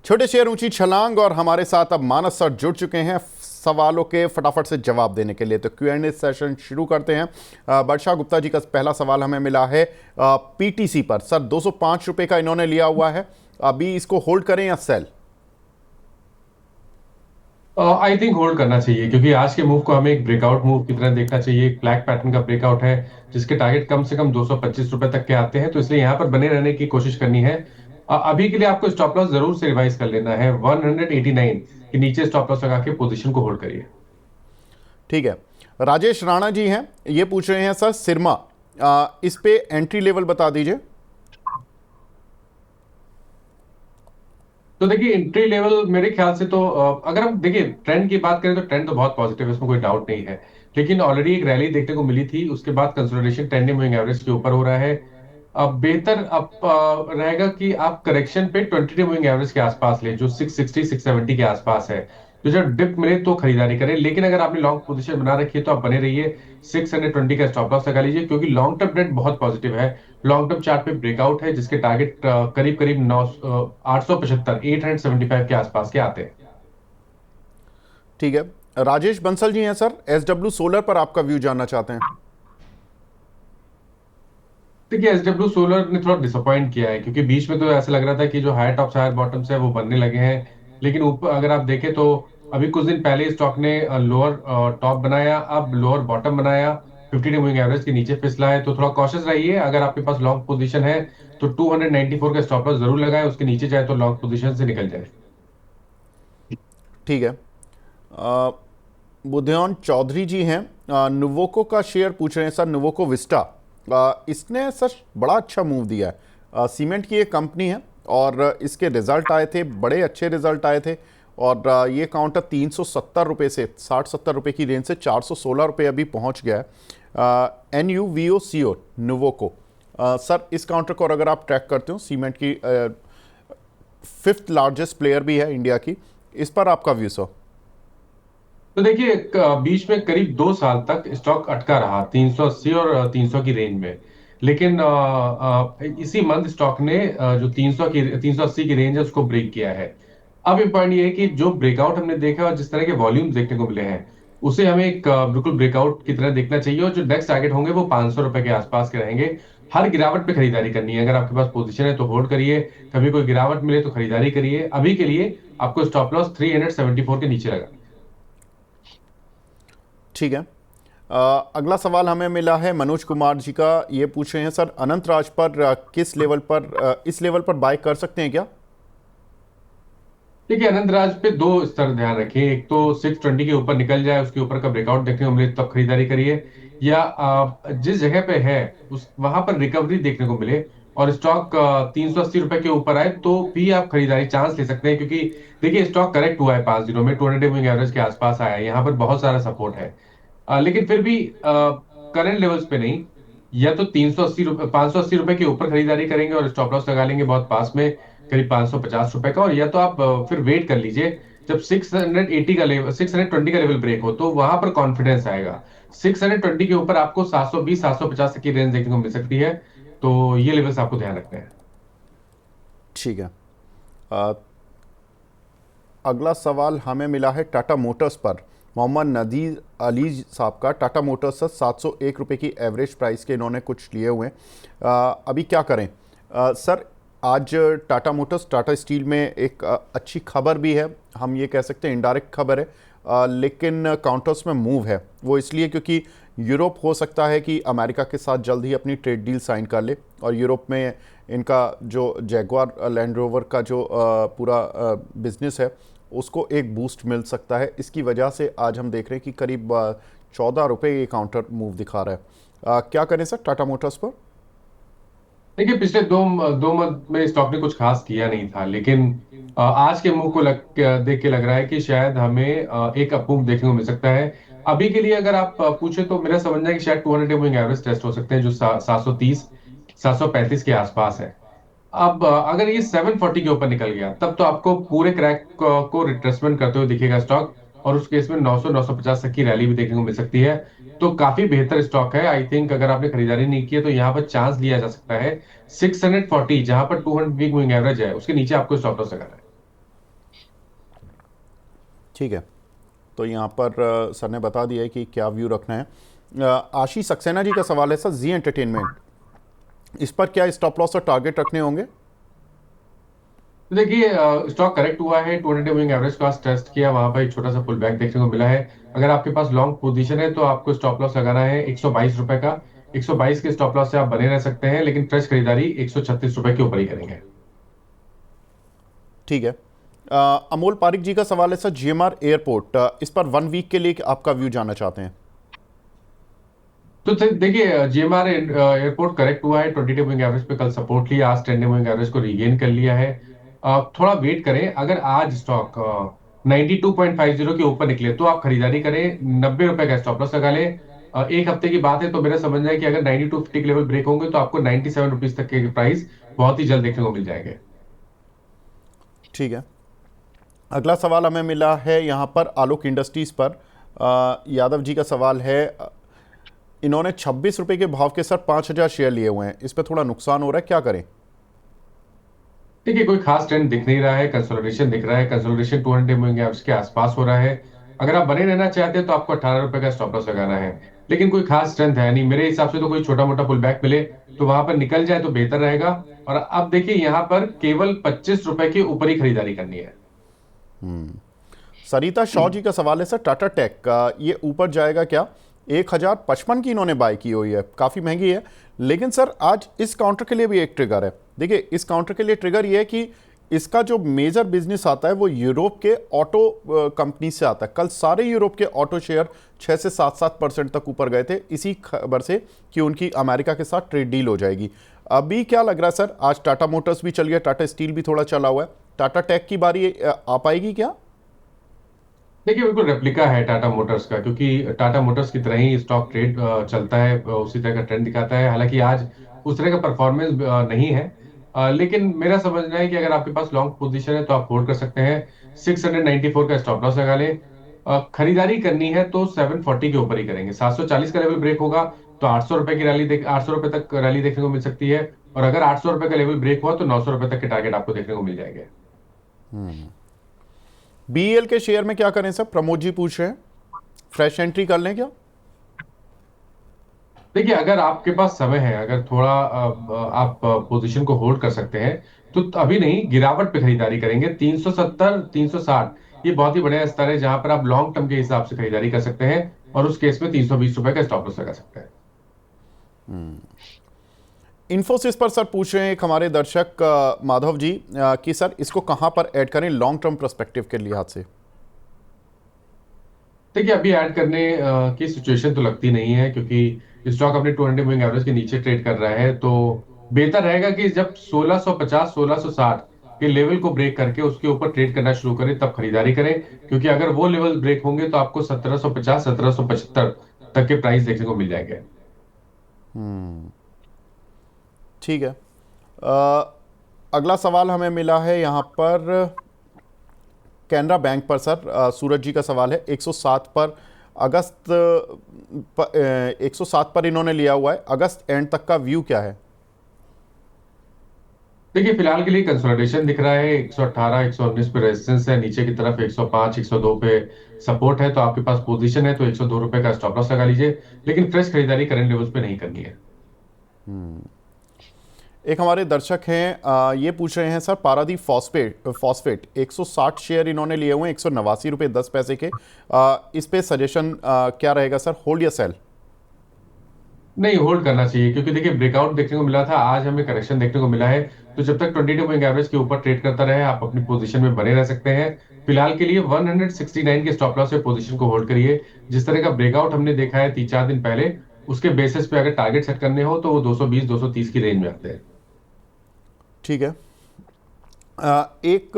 छोटे शेयर ऊंची छलांग और हमारे साथ अब मानस सर जुड़ चुके हैं सवालों के फटाफट से जवाब देने के लिए। तो Q&A सेशन शुरू करते हैं। वर्षा गुप्ता जी का पहला सवाल हमें मिला है पीटीसी पर। सर 205 रुपए का इन्होंने लिया हुआ है, अभी इसको होल्ड करें या सेल? आई थिंक होल्ड करना चाहिए, क्योंकि आज के मूव को हमें एक ब्रेकआउट मूव की तरह देखना चाहिए। एक फ्लैग पैटर्न का ब्रेकआउट है जिसके टारगेट कम से कम 225 रुपए तक के आते हैं, तो इसलिए यहाँ पर बने रहने की कोशिश करनी है। अभी के लिए आपको स्टॉप लॉस जरूर से रिवाइज कर लेना है। 189 के नीचे स्टॉप लॉस लगा के पोजीशन को होल्ड करिए। ठीक है। राजेश राणा जी हैं, ये पूछ रहे हैं सर सिरमा, इस पे एंट्री लेवल बता दीजिए। तो देखिए, एंट्री लेवल मेरे ख्याल से तो अगर हम देखिए ट्रेंड की बात करें तो ट्रेंड तो बहुत पॉजिटिव है, इसमें कोई डाउट नहीं है। लेकिन ऑलरेडी एक रैली देखने को मिली थी, उसके बाद कंसोलिडेशन 10 डे मूविंग एवरेज के ऊपर हो रहा है। अब बेहतर अब रहेगा कि आप करेक्शन पे 20 डे मूविंग एवरेज के आसपास ले, जो 660 670 के आसपास है। तो जब डिप मिले तो खरीदारी करें, लेकिन अगर आपने लॉन्ग पोजीशन बना रखी है तो आप बने रहिए। 620 का स्टॉप लॉस लगा लीजिए, क्योंकि लॉन्ग टर्म ट्रेंड बहुत पॉजिटिव है। लॉन्ग टर्म चार्ट पे ब्रेकआउट है जिसके टारगेट करीब करीब 875 875 के आसपास के आते हैं। ठीक है। राजेश बंसल जी हैं सर, SW सोलर पर आपका व्यू जानना चाहते हैं। देखिए, एसडब्ल्यू सोलर ने थोड़ा डिसअपॉइंट किया है, क्योंकि बीच में तो ऐसा लग रहा था कि जो हायर टॉप्स हायर बॉटम्स है वो बनने लगे हैं। लेकिन ऊपर अगर आप देखें तो अभी कुछ दिन पहले स्टॉक ने लोअर टॉप बनाया, अब लोअर बॉटम बनाया, 50 डे मूविंग एवरेज के नीचे फिसला है। तो थोड़ा कॉशियस रहिए। अगर आपके पास लॉन्ग पोजीशन है तो 294 का स्टॉप लॉस जरूर लगाए, उसके नीचे जाए तो लॉन्ग पोजीशन से निकल जाए। ठीक है। बुधियान चौधरी जी हैं, नुवोको का शेयर पूछ रहे हैं सर, नुवोको विस्टा। इसने सर बड़ा अच्छा मूव दिया है। सीमेंट की एक कंपनी है और इसके रिजल्ट आए थे, बड़े अच्छे रिजल्ट आए थे। और ये काउंटर 370 रुपये से 60-70 रुपये की रेंज से 416 रुपये अभी पहुंच गया है। NUVOCO Nuvoco. सर इस काउंटर को अगर आप ट्रैक करते हो, सीमेंट की 5th लार्जेस्ट प्लेयर भी है इंडिया की, इस पर आपका व्यू सर? तो देखिए, बीच में करीब 2 साल तक स्टॉक अटका रहा 380 और 300 की रेंज में। लेकिन इसी मंथ स्टॉक ने जो 380 की रेंज है उसको ब्रेक किया है। अब इम्पॉर्टेंट ये है कि जो ब्रेकआउट हमने देखा और जिस तरह के वॉल्यूम्स देखने को मिले हैं, उसे हमें एक बिल्कुल ब्रेकआउट की तरह देखना चाहिए। और जो नेक्स्ट टारगेट होंगे वो 500 रुपए के आसपास के रहेंगे। हर गिरावट पे खरीदारी करनी है। अगर आपके पास पोजीशन है तो होल्ड करिए, कभी कोई गिरावट मिले तो खरीदारी करिए। अभी के लिए आपको स्टॉप लॉस 374 के नीचे लगा। ठीक है। अगला सवाल हमें मिला है मनोज कुमार जी का, ये पूछ रहे हैं सर अनंत राज पर किस लेवल पर इस लेवल पर बाय कर सकते हैं क्या? देखिए, अनंत राज पे दो स्तर ध्यान रखिए। एक तो 620 के ऊपर निकल जाए, उसके ऊपर का ब्रेकआउट देखने को मिले तब खरीदारी करिए, या जिस जगह पे है उस वहां पर रिकवरी देखने को मिले और स्टॉक 380 रुपए के ऊपर आए तो भी आप खरीदारी चांस ले सकते हैं। क्योंकि देखिए, स्टॉक करेक्ट हुआ है 5 दिनों में, 200 मूविंग एवरेज के आसपास आया है, यहाँ पर बहुत सारा सपोर्ट है। लेकिन फिर भी करंट लेवल्स पे नहीं। या तो 380 रुपए 580 रुपए के ऊपर खरीदारी करेंगे और स्टॉप लॉस लगा लेंगे बहुत पास में, करीब 550 रुपए का। और या तो आप फिर वेट कर लीजिए, जब 620 का लेवल ब्रेक हो तो वहां पर कॉन्फिडेंस आएगा। 620 के ऊपर आपको 720 750 की रेंज देखने को मिल सकती है। तो ये लेवल्स आपको ध्यान रखने हैं। ठीक है। अ, अगला सवाल हमें मिला है टाटा मोटर्स पर। मोहम्मद नदीर अली साहब का, टाटा मोटर्स सर 701 रुपये की एवरेज प्राइस के इन्होंने कुछ लिए हुए हैं, अभी क्या करें? सर आज टाटा मोटर्स, टाटा स्टील में एक अच्छी खबर भी है, हम ये कह सकते हैं इनडायरेक्ट खबर है, लेकिन काउंटर्स में मूव है। वो इसलिए क्योंकि यूरोप हो सकता है कि अमेरिका के साथ जल्द ही अपनी ट्रेड डील साइन कर ले, और यूरोप में इनका जो जैगुआर लैंड रोवर का जो पूरा बिजनेस है उसको एक बूस्ट मिल सकता है। इसकी वजह से आज हम देख रहे हैं कि करीब 14 रुपये ये काउंटर मूव दिखा रहा है। क्या करें सर टाटा मोटर्स पर? देखिए, पिछले दो मंथ में स्टॉक ने कुछ खास किया नहीं था, लेकिन आज के मूव को देख के लग रहा है कि शायद हमें एक अप मूव देखने को मिल सकता है। अभी के लिए अगर आप पूछे तो मेरा समझना है कि शायद 200 मूविंग एवरेज टेस्ट हो सकते हैं, जो 730 735 के आसपास है। अब अगर ये 740 के ऊपर निकल गया तब तो आपको पूरे क्रैक को रिट्रेसमेंट करते हुए दिखेगा स्टॉक। और उस केस में 900 950 तक की रैली भी देखने को मिल सकती है। तो काफी बेहतर स्टॉक है। आई थिंक अगर आपने खरीदारी नहीं की है तो यहाँ पर चांस लिया जा सकता है। 640 जहां पर 200 वीक मूविंग एवरेज है, उसके नीचे आपको स्टॉप लॉस लगाना है। ठीक है, तो यहाँ पर सर ने बता दिया है कि क्या व्यू रखना है। आशीष सक्सेना जी का सवाल है सर, जी एंटरटेनमेंट, इस पर क्या स्टॉप लॉस और टारगेट रखने होंगे? तो देखिए, स्टॉक करेक्ट हुआ है, 200 मूविंग एवरेज को आज टेस्ट किया, वहां पर एक छोटा सा पुल बैक देखने को मिला है। अगर आपके पास लॉन्ग पोजीशन है तो आपको स्टॉप लॉस लगाना है 122 रुपए का। 122 के स्टॉप लॉस से आप बने रह सकते हैं, लेकिन फ्रेश खरीदारी 136 रुपए के ऊपर ही करेंगे। ठीक है। अमोल पारिक जी का सवाल है सर, जीएमआर एयरपोर्ट, इस पर 1 वीक के लिए आपका व्यू जानना चाहते हैं। तो देखिए, जीएमआर एयरपोर्ट करेक्ट हुआ है, 20 डे मूविंग एवरेज पे कल सपोर्ट लिया, आज 10 डे मूविंग एवरेज को रीगेन कर लिया है। थोड़ा वेट करें, अगर आज स्टॉक 92.50 के ऊपर निकले तो आप खरीदारी करें, 90 रुपए का स्टॉप लॉस लगा लें। एक हफ्ते की बात है, तो मेरा समझना है कि अगर 9250 के लेवल ब्रेक होंगे तो आपको 97 रुपीज तक के प्राइस बहुत ही जल्द देखने को मिल जाएंगे। ठीक है, अगला सवाल हमें मिला है यहाँ पर आलोक इंडस्ट्रीज पर। यादव जी का सवाल है, इन्होंने 26 रुपए के भाव के सर 5,000 शेयर लिए हुए हैं, इस पर थोड़ा नुकसान हो रहा है, क्या करें? देखिए, कोई खास ट्रेंड दिख नहीं रहा है, कंसोलिडेशन दिख रहा है, कंसोलिडेशन 200 मूविंग एवरेज के आसपास हो रहा है। अगर आप बने रहना चाहते हैं तो आपको 18 रुपए का स्टॉप लॉस लगाना है, लेकिन कोई खास स्ट्रेंथ है नहीं मेरे हिसाब से। तो कोई छोटा मोटा पुल बैक मिले तो वहां पर निकल जाए तो बेहतर रहेगा। और अब देखिए, यहाँ पर केवल 25 रुपए के ऊपर ही खरीदारी करनी है। सरिता शॉ जी का सवाल है सर, टाटा टेक का ये ऊपर जाएगा क्या? 1,055 की इन्होंने बाय की हुई है, काफ़ी महंगी है, लेकिन सर आज इस काउंटर के लिए भी एक ट्रिगर है। देखिए, इस काउंटर के लिए ट्रिगर ये है कि इसका जो मेजर बिजनेस आता है वो यूरोप के ऑटो कंपनी से आता है। कल सारे यूरोप के ऑटो शेयर 6 से 7% तक ऊपर गए थे, इसी खबर से कि उनकी अमेरिका के साथ ट्रेड डील हो जाएगी। अभी क्या लग रहा है सर, आज टाटा मोटर्स भी चल गया, टाटा स्टील भी थोड़ा चला हुआ है, टाटा टेक की बारी आ पाएगी क्या? देखिए, बिल्कुल रेप्लिका है टाटा मोटर्स का, क्योंकि टाटा मोटर्स की तरह ही स्टॉक ट्रेड चलता है, उसी तरह का ट्रेंड दिखाता है। हालांकि आज उस तरह का परफॉर्मेंस नहीं है, लेकिन मेरा समझना है कि अगर आपके पास लॉन्ग पोजीशन है तो आप होल्ड कर सकते हैं। 694 का स्टॉप लॉस लगा लें। खरीदारी करनी है तो 740 के ऊपर ही करेंगे। 740 का लेवल ब्रेक होगा तो 800 रुपए की रैली 800 रुपए तक रैली देखने को मिल सकती है। और अगर 800 रुपए का लेवल ब्रेक हुआ तो 900 रुपए तक के टारगेट आपको देखने को मिल जाएंगे। बीईएल के शेयर में क्या करें सर, प्रमोद जी पूछ रहे हैं, फ्रेश एंट्री कर लें क्या? देखिए, अगर आपके पास समय है, अगर थोड़ा आप पोजीशन को होल्ड कर सकते हैं तो अभी नहीं, गिरावट पे खरीदारी करेंगे। 370 360 ये बहुत ही बढ़िया स्तर है जहां पर आप लॉन्ग टर्म के हिसाब से खरीदारी कर सकते हैं, और उस केस में 320 रुपए का स्टॉप लॉस लगा सकते हैं। इन्फोसिस पर सर पूछ रहे हैं एक हमारे दर्शक माधव जी कि सर इसको कहां पर ऐड करें लॉन्ग टर्म पर्सपेक्टिव के लिहाज से? देखिए, अभी ऐड करने की सिचुएशन तो लगती नहीं है, क्योंकि स्टॉक अपने 200 मूविंग एवरेज के नीचे ट्रेड कर रहा है। तो बेहतर रहेगा कि जब 1650 1660 के लेवल को ब्रेक करके उसके ऊपर ट्रेड करना शुरू करें, तब खरीदारी करें, क्योंकि अगर वो लेवल ब्रेक होंगे तो आपको 1750 1775 तक के प्राइस देखने को मिल जाएंगे। ठीक है। अगला सवाल हमें मिला है यहाँ पर कैनरा बैंक पर सर, सूरज जी का सवाल है, 107 पर अगस्त 107 पर इन्होंने लिया हुआ है, अगस्त एंड तक का व्यू क्या है? देखिए, फिलहाल के लिए कंसोलिडेशन दिख रहा है, 118 119 पे रेजिस्टेंस है, नीचे की तरफ 105 102 पे सपोर्ट है। तो आपके पास पोजीशन है तो 102 रुपए का स्टॉप लॉस लगा लीजिए, लेकिन फ्रेश खरीदारी करंट लेवल्स पे नहीं करनी है। एक हमारे दर्शक हैं, ये पूछ रहे हैं सर, पारादीप फॉस्फेट 160 शेयर इन्होंने लिए हुए हैं, 189 रुपये 10 पैसे के, इस पे सजेशन क्या रहेगा सर, होल्ड या सेल? नहीं, होल्ड करना चाहिए, क्योंकि देखिए ब्रेकआउट देखने को मिला था, आज हमें करेक्शन देखने को मिला है। तो जब तक 22 मूविंग एवरेज के ऊपर ट्रेड करता रहे आप अपनी पोजीशन में बने रह सकते हैं। फिलहाल के लिए 169 के स्टॉप लॉस से पोजीशन को होल्ड करिए। जिस तरह का ब्रेकआउट हमने देखा है 3-4 दिन पहले, उसके बेसिस पे अगर टारगेट सेट करने हो तो वो 220 230 की रेंज में आते हैं। ठीक है। एक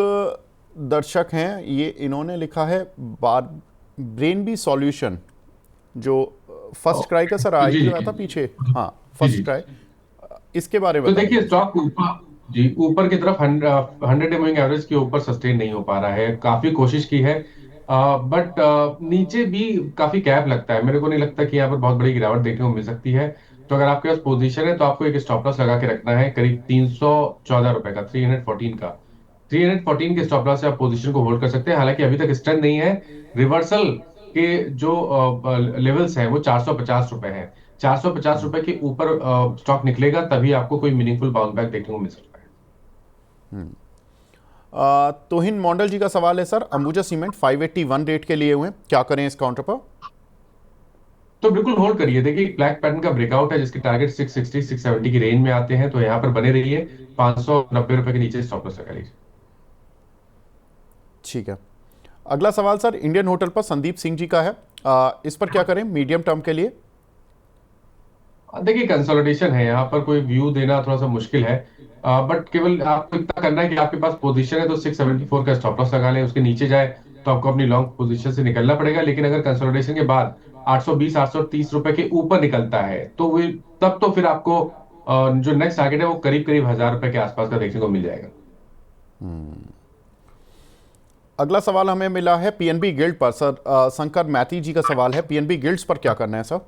दर्शक हैं, ये इन्होंने लिखा है बार ब्रेन बी सॉल्यूशन, जो फर्स्ट क्राई का सर जी आया जी था पीछे, हाँ जी फर्स्ट जी। क्राई, इसके बारे में तो बताइए। देखिए, स्टॉक ऊपर, जी ऊपर की तरफ 100 मूविंग एवरेज के ऊपर सस्टेन नहीं हो पा रहा है, काफी कोशिश की है, बट नीचे भी काफी गैप लगता है। मेरे को नहीं लगता कि यहाँ पर बहुत बड़ी गिरावट देखने को मिल सकती है। तो अगर आपके पास पोजीशन है तो आपको एक स्टॉप लॉस लगा के रखना है, करीब 314 रुपए का, 314 का। 314 के स्टॉप लॉस से आप पोजीशन को होल्ड कर सकते हैं। हालांकि अभी तक स्ट्रेंथ नहीं है। रिवर्सल के जो लेवल्स हैं वो 450 रुपए हैं। 450 रुपए के ऊपर स्टॉक निकलेगा तभी आपको कोई मीनिंगफुल बाउंस बैक देखने को मिल सकता है। तोहिन मॉडल जी का सवाल है सर, अंबुजा सीमेंट 581 रेट के लिए हुए हैं, क्या करें इस काउंटर पर? तो बिल्कुल होल्ड करिए। देखिए ब्लैक पैटर्न का ब्रेकआउट है जिसके टारगेट 660 670 की रेंज में आते हैं, तो यहाँ पर बने रहिए। 590 रुपए के नीचे स्टॉप लॉस लगा लीजिए। ठीक है। अगला सवाल सर इंडियन होटल पर संदीप सिंह जी का है, इस पर क्या करें मीडियम टर्म के लिए? देखिए कंसोलिडेशन है, यहाँ पर कोई व्यू देना थोड़ा सा मुश्किल है। बट केवल आपको इतना करना है कि आपके पास पोजीशन है तो 674 का स्टॉप लॉस लगा लें। उसके नीचे जाए तो आपको अपनी लॉन्ग पोजीशन से निकलना पड़ेगा। लेकिन अगर कंसोलिडेशन के बाद 820 830 रुपए के ऊपर निकलता है तो वे तब तो फिर आपको जो नेक्स्ट टारगेट है वो करीब करीब 1000 रुपए के आसपास का देखने को मिल जाएगा। अगला सवाल हमें मिला है पीएनबी गिल्ड पर सर, शंकर मैथी जी का सवाल है, पीएनबी गिल्ड्स पर क्या करना है सर?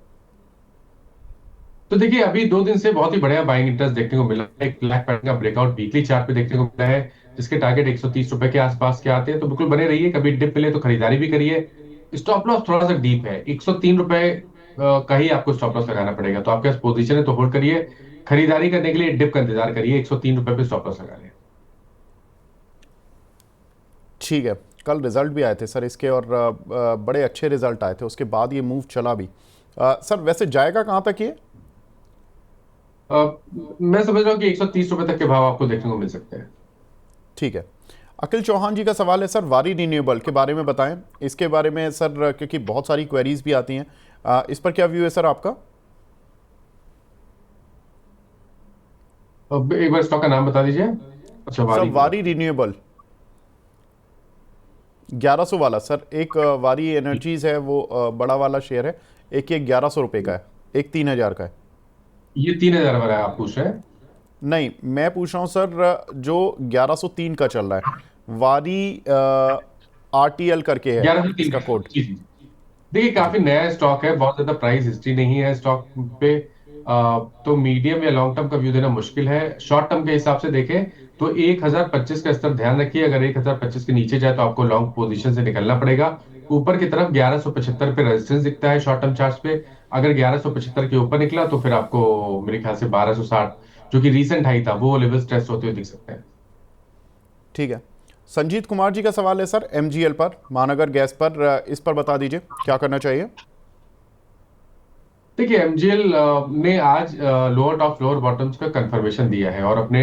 तो देखिए अभी 2 दिन से बहुत ही बढ़िया बाइंग इंटरेस्ट देखने को मिला है। एक ब्लैक पैटर्न का ब्रेकआउट वीकली चार्ट पे देखने को मिला है जिसके टारगेट 130 रुपए के आसपास के आते हैं। तो बिल्कुल बने रहिए, कभी डिप मिले तो खरीदारी भी करिए। स्टॉप लॉस थोड़ा सा डीप है, 103 रुपए का ही आपको स्टॉप लॉस लगाना पड़ेगा। तो आपके पास पोजीशन है तो होल्ड करिए। खरीदारी करने के लिए डिप का इंतजार करिए, 103 रुपए पे स्टॉप लॉस लगा लें। ठीक है। कल रिजल्ट भी आए थे सर इसके, और बड़े अच्छे रिजल्ट आए थे, उसके बाद ये मूव चला भी। सर वैसे जाएगा कहाँ तक ये? अ, मैं समझ रहा हूँ कि 130 रुपए तक के भाव आपको देखने को मिल सकते हैं। ठीक है। अखिल चौहान जी का सवाल है सर, वारी रिन्यूएबल के बारे में बताएं। इसके बारे में सर क्योंकि बहुत सारी क्वेरीज भी आती हैं, इस पर क्या व्यू है सर आपका? अब एक बार स्टॉक का नाम बता दीजिए। अच्छा सर वारी का। वारी रिन्यूएबल 1100 वाला सर, एक वारी एनर्जीज है वो बड़ा वाला शेयर है, एक ये 1100 रुपये का है, एक 3000 का है। ये 3000 वाला है आप पूछ रहे हैं? नहीं, मैं पूछ रहा हूँ सर जो 1103 का चल रहा है, वारी आरटीएल करके है 1103 इसका का। कोड। जी जी। देखिए जी। काफी नया स्टॉक है, बहुत ज्यादा प्राइस हिस्ट्री नहीं है स्टॉक पे। तो मीडियम या लॉन्ग टर्म का व्यू देना मुश्किल है। शॉर्ट टर्म के हिसाब से देखें तो 1025 का स्तर ध्यान रखिए। अगर 1025 के नीचे जाए तो आपको लॉन्ग पोजीशन से निकलना पड़ेगा। ऊपर की तरफ 1175 पे रेजिस्टेंस दिखता है शॉर्ट टर्म चार्ट पे। अगर 1175 के ऊपर निकला तो फिर आपको मेरे ख्याल से 1260 जो कि रीसेंट हाई था वो लेवल टेस्ट होते हुए दिख सकते हैं। ठीक है। संजीत कुमार जी का सवाल है सर एमजीएल पर, महानगर गैस पर, इस पर बता दीजिए क्या करना चाहिए? देखिए एमजीएल ने आज लोअर टॉप लोअर बॉटम्स का कंफर्मेशन दिया है और अपने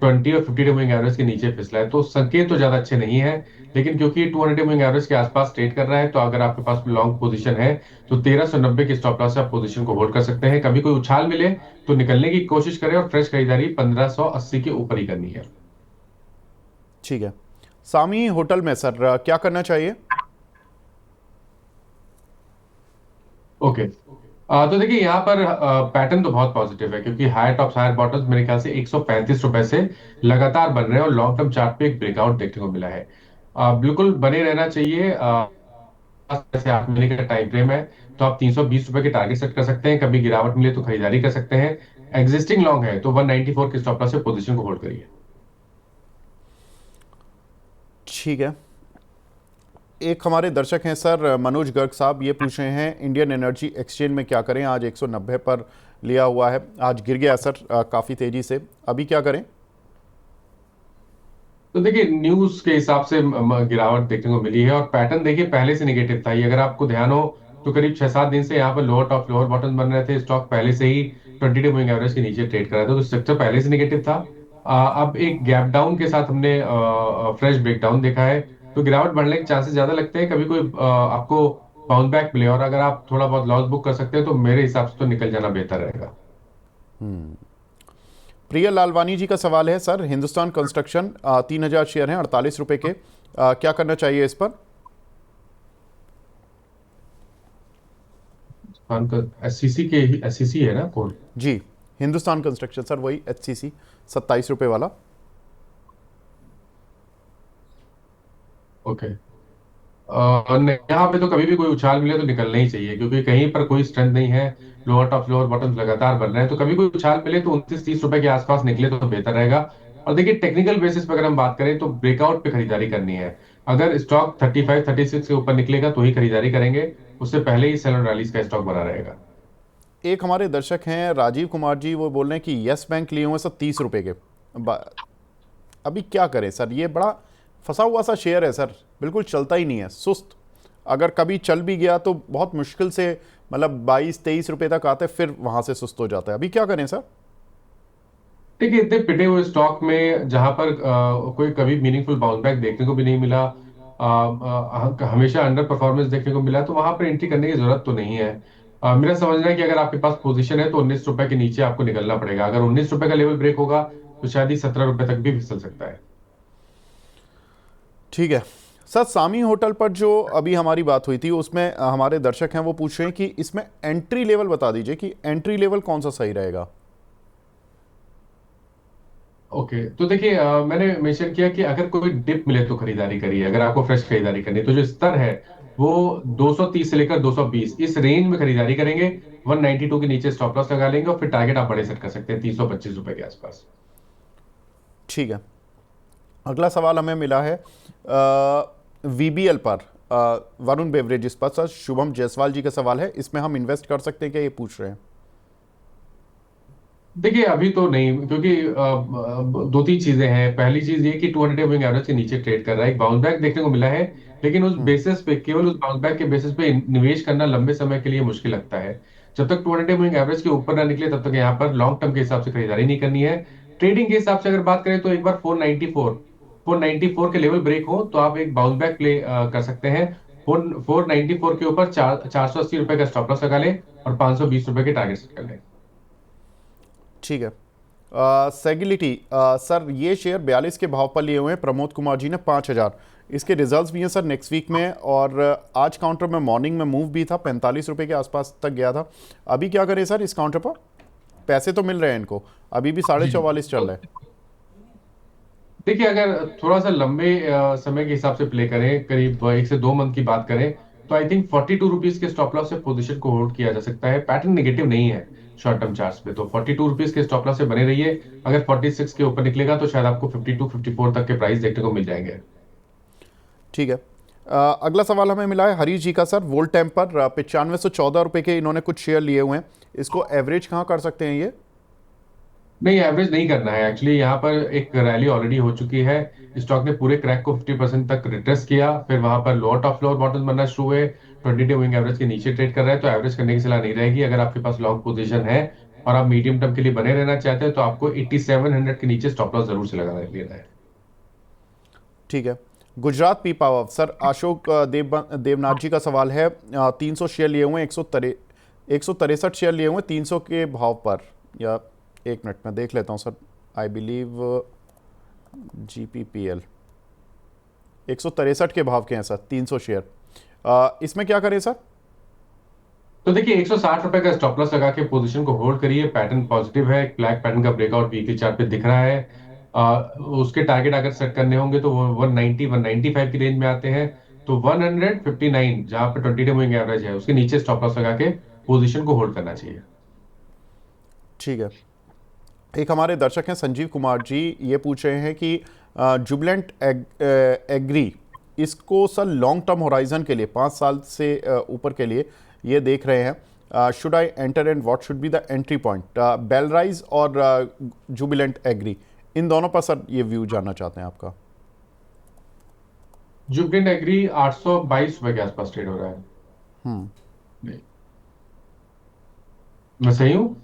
20 और 50 डे मूविंग एवरेज के नीचे फिसला है। तो संकेत तो ज्यादा अच्छे नहीं है। लेकिन क्योंकि 200 डे मूविंग एवरेज के आसपास ट्रेड कर रहा है तो अगर आपके पास लॉन्ग पोजीशन है तो 1390 के स्टॉप लॉस से आप पोजीशन को होल्ड कर सकते हैं। कभी कोई उछाल मिले तो निकलने की कोशिश करें और फ्रेश खरीदारी 1580 के ऊपर ही करनी है। ठीक है। सामी होटल में सर क्या करना चाहिए? ओके। तो देखिए यहाँ पर पैटर्न तो बहुत पॉजिटिव है क्योंकि हायर टॉप्स हायर बॉटम्स मेरे ख्याल से 135 रुपए से लगातार बन रहे हैं और लॉन्ग टर्म चार्ट पे एक ब्रेकआउट देखने को मिला है। बिल्कुल बने रहना चाहिए। जैसे 8 महीने का टाइम फ्रेम है तो आप 320 रुपए के टारगेट सेट कर सकते हैं। कभी गिरावट मिले तो खरीदारी कर सकते हैं। एग्जिस्टिंग लॉन्ग है तो 194 के स्टॉप लॉस से पोजीशन को होल्ड करिए। ठीक है। एक हमारे दर्शक हैं सर मनोज गर्ग साहब, ये पूछ रहे हैं इंडियन एनर्जी एक्सचेंज में क्या करें? आज 190 पर लिया हुआ है, आज गिर गया सर काफ़ी तेज़ी से, अभी क्या करें? तो देखिए न्यूज के हिसाब से गिरावट देखने को मिली है और पैटर्न देखिए पहले से निगेटिव था। ये अगर आपको ध्यान हो तो करीब 6-7 दिन से यहाँ पर लोअर टॉप लोअर बॉटम बन रहे थे। स्टॉक पहले से ही 20 डे मूविंग एवरेज के नीचे ट्रेड कर रहा था तो स्ट्रक्चर पहले से निगेटिव था। अब एक गैप डाउन के साथ हमने फ्रेश ब्रेकडाउन देखा है तो गिरावट बढ़ने के चांसेस ज्यादा लगते हैं। कभी कोई आपको बाउंस बैक मिले और अगर आप थोड़ा बहुत लॉस बुक कर सकते हैं तो मेरे हिसाब से तो निकल जाना बेहतर रहेगा। प्रिया लालवानी जी का सवाल है सर, हिंदुस्तान कंस्ट्रक्शन 3000 शेयर हैं 48 रुपए के, क्या करना चाहिए इस पर? एससीसी के एससीसी है ना कोड? जी, हिंदुस्तान कंस्ट्रक्शन सर, वही एचसीसी 27 रुपए वाला। ओके। यहाँ पे तो कभी भी कोई उछाल मिले तो निकलना ही चाहिए क्योंकि कहीं पर कोई स्ट्रेंथ नहीं है। लोअर टॉप लोअर बॉटम लगातार बन रहे हैं तो कभी कोई उछाल मिले तो 29-30 रुपए के आसपास निकले तो बेहतर रहेगा। और देखिए टेक्निकल बेसिस पे अगर हम बात करें तो ब्रेकआउट पे खरीदारी करनी है। अगर स्टॉक 35-36 के ऊपर निकलेगा तो ही खरीदारी करेंगे, उससे पहले ही सेल एंड रैलीज का स्टॉक बना रहेगा। एक हमारे दर्शक हैं राजीव कुमार जी, वो बोल रहे हैं कि यस बैंक लिए हुए सर 30 रुपए के। अभी क्या करें सर, ये बड़ा फंसा हुआ सा शेयर है सर, बिल्कुल चलता ही नहीं है, सुस्त। अगर कभी चल भी गया तो बहुत मुश्किल से, मतलब 22-23 रुपए तक आते, फिर वहां से सुस्त हो जाता है। अभी क्या करें सर? देखिए इतने पिटे हुए स्टॉक में जहां पर कोई कभी मीनिंगफुल बाउंस बैक देखने को भी नहीं मिला, हमेशा अंडर परफॉर्मेंस देखने को मिला, तो वहां पर एंट्री करने की जरूरत तो नहीं है। मेरा समझना है कि अगर आपके पास पोजीशन है तो 19 रुपए के नीचे आपको निकलना पड़ेगा। अगर 19 रुपए का लेवल ब्रेक होगा तो शायद ही 17 रुपए तक भी फिसल सकता है। ठीक है सर, सामी होटल पर जो अभी हमारी बात हुई थी उसमें हमारे दर्शक हैं वो पूछ रहे हैं कि इसमें एंट्री लेवल बता दीजिए कि एंट्री लेवल कौन सा सही रहेगा। ओके, तो देखिए मैंने मेंशन किया कि अगर कोई डिप मिले तो खरीदारी करिए। अगर आपको फ्रेश खरीदारी करनी है तो जो स्तर है वो 230 से लेकर 220 इस रेंज में खरीदारी करेंगे। 192 के नीचे स्टॉप लॉस लगा लेंगे और फिर टारगेट आप बड़े सेट कर सकते हैं 325 रुपए के आसपास। ठीक है, अगला सवाल हमें मिला है वीबीएल पर, वरुण बेवरेजेस पर। सर शुभम जायसवाल जी का सवाल है, इसमें हम इन्वेस्ट कर सकते हैं क्या, ये पूछ रहे हैं। देखिए अभी तो नहीं, क्योंकि दो तीन चीजें हैं। पहली चीज ये कि 200 मूविंग एवरेज के नीचे ट्रेड कर रहा है, एक बाउंस बैक देखने को मिला है, लेकिन उस बेसिस पे, केवल उस बाउंस बैक के बेसिस पे निवेश करना लंबे समय के लिए मुश्किल लगता है। जब तक 200 मूविंग एवरेज के ऊपर ना निकले तब तक यहाँ पर लॉन्ग टर्म के हिसाब से खरीदारी नहीं करनी है। ट्रेडिंग के हिसाब से अगर बात करें तो एक बार 494 के लेवल ब्रेक हो तो आप एक बाउंस बैक प्ले कर सकते हैं। 494 के ऊपर 480 रुपए का स्टॉप लॉस लगा लें और 520 रुपए के टारगेट सेट कर लें। ठीक है, सेगिलिटी सर, ये शेयर 42 के भाव पर लिए हुए हैं प्रमोद कुमार जी ने 5,000। इसके रिजल्ट्स भी हैं सर नेक्स्ट वीक में, और आज काउंटर में मॉर्निंग में मूव भी था, 45 रुपए के आसपास तक गया था। अभी क्या करें सर इस काउंटर पर? पैसे तो मिल रहे हैं इनको, अभी भी जी 44.5 चल रहा है। देखिए, अगर थोड़ा सा लंबे समय के हिसाब से प्ले करें, करीब 1 से 2 मंथ की बात करें, तो आई थिंक 42 रुपीज के स्टॉप लॉस से पोजीशन को होल्ड किया जा सकता है। पैटर्न नेगेटिव नहीं है शॉर्ट टर्म चार्ट्स पे, तो 42 रुपीज के स्टॉप लॉस से बने रहिए। अगर 46 के ऊपर निकलेगा तो शायद आपको 52-54 तक के प्राइस देखने को मिल जाएंगे। ठीक है, अगला सवाल हमें मिला है हरीश जी का सर, वोल्टेम पर 9514 रुपए के इन्होंने कुछ शेयर लिए हुए हैं, इसको एवरेज कहाँ कर सकते हैं ये? नहीं, एवरेज नहीं करना है एक्चुअली। यहाँ पर एक रैली ऑलरेडी हो चुकी है, स्टॉक ने पूरे क्रैक को 50% तक रिट्रेस किया, फिर वहां पर लोअर टॉप लोअर बॉटम बनना शुरू हुए। 20 डे मूविंग एवरेज के नीचे ट्रेड कर रहा है, तो एवरेज करने की सलाह नहीं रहेगी। अगर आपके पास लॉन्ग पोजीशन है और आप मीडियम टर्म के लिए बने रहना चाहते हैं तो आपको 8700 के नीचे स्टॉप लॉस जरूर से लगाना लेना है। ठीक है, Gujarat P power sir, Ashok Devnath ji का सवाल है, 300 शेयर लिए हुए हैं, 163 शेयर लिए हुए हैं 300 के भाव पर, या एक मिनट में देख लेता हूं सर, आई बिलीव GPPL 163 के भाव के हैं सर 300 शेयर। इसमें क्या करें सर? तो देखिए 160 रुपए का स्टॉप लॉस लगा के पोजीशन को होल्ड करिए। पैटर्न पॉजिटिव है, ब्लैक पैटर्न का ब्रेकआउट वीकली चार्ट पे दिख रहा है। उसके टारगेट अगर सेट करने होंगे तो वो 190 195 की रेंज में आते हैं। तो 159 जहां पे 20 डे मूविंग एवरेज है उसके नीचे स्टॉप लॉस लगा के पोजीशन को होल्ड करना चाहिए। ठीक है, एक हमारे दर्शक हैं संजीव कुमार जी, ये पूछ रहे हैं कि जुबलेंट एग्री, इसको सर लॉन्ग टर्म होराइजन के लिए 5 साल से ऊपर के लिए ये देख रहे हैं, should I enter and what should be the entry point? Belrise और जुबिलेंट एग्री, इन दोनों पर सर ये व्यू जानना चाहते हैं आपका। जुबलिन एग्री 822 रुपए के आसपास ट्रेड हो रहा है। नहीं, मैं सही हूँ?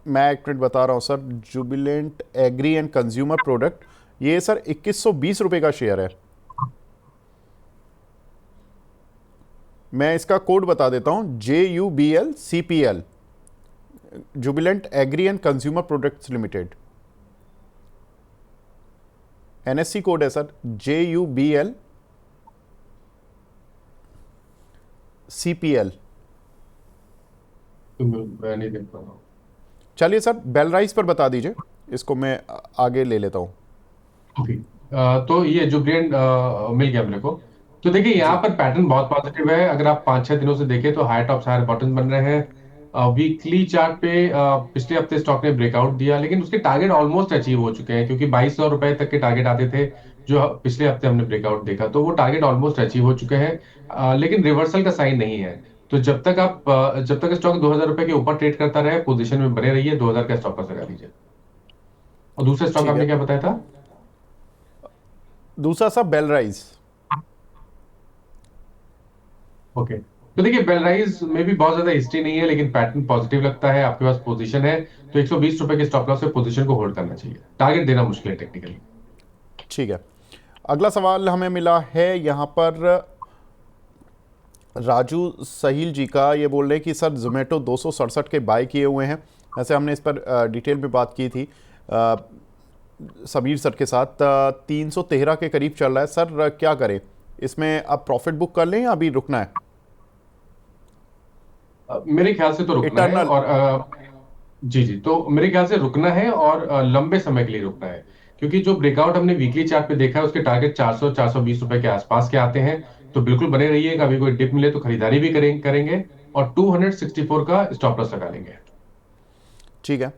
मैं एक मिनट बता रहा हूँ sir, Jubilant agri and consumer product, ये सर 2120 रुपए का शेयर है। मैं इसका कोड बता देता हूँ, JUBLCPL, Jubilant agri and consumer products limited. NSE code है सर JUBLCPL। तो मैं नहीं देख पा रहा हूँ। चलिए सर बेलराइज पर बता दीजिए, इसको मैं आगे ले लेता हूँ। ओके, तो ये जो ब्रेन मिल गया मेरे को। तो देखिए यहाँ जी। पर पैटर्न बहुत पॉजिटिव है। अगर आप 5-6 दिनों से देखें तो हाई टॉप्स हायर बॉटम बन रहे हैं। वीकली चार्ट पे पिछले हफ्ते स्टॉक ने ब्रेकआउट दिया, लेकिन उसके टारगेट ऑलमोस्ट अचीव हो चुके हैं, क्योंकि 2200 रुपए तक के टारगेट आते थे जो पिछले हफ्ते हमने ब्रेकआउट देखा, तो वो टारगेट ऑलमोस्ट अचीव हो चुके हैं। लेकिन रिवर्सल का साइन नहीं है। तो जब तक स्टॉक 2000 रुपए के ऊपर ट्रेड करता रहे, पोजीशन में बने रहिए, 2000 का स्टॉप लॉस लगा लीजिए। और दूसरा स्टॉक ठीक आपने है। क्या बताया था? दूसरा सा बेल राइज। ओके, तो देखिए बेलराइज में भी बहुत ज्यादा हिस्ट्री नहीं है, लेकिन पैटर्न पॉजिटिव लगता है, आपके पास पोजीशन है, तो 120 रुपए के स्टॉप लॉस से पोजीशन को होल्ड करना चाहिए, टारगेट देना मुश्किल है टेक्निकली। ठीक है। अगला सवाल हमें मिला है यहाँ पर राजू सहील जी का। ये बोल रहे हैं कि सर जोमेटो 267 के बाय किए हुए हैं। वैसे हमने इस पर डिटेल में बात की थी समीर सर के साथ। 313 के करीब चल रहा है सर, क्या करें इसमें? अब प्रॉफिट बुक कर लें या अभी रुकना है? मेरे ख्याल से तो रुकना है, इटर्नल। और जी जी, तो मेरे ख्याल से रुकना है, और लंबे समय के लिए रुकना है, क्योंकि जो ब्रेकआउट हमने वीकली चार्ट पे देखा है उसके टारगेट 400 420 रुपए के आसपास के आते हैं। तो बिल्कुल बने रहिएगा, अभी कोई डिप मिले तो खरीदारी भी करेंगे, और 264 का स्टॉप लॉस लगा लेंगे। ठीक है।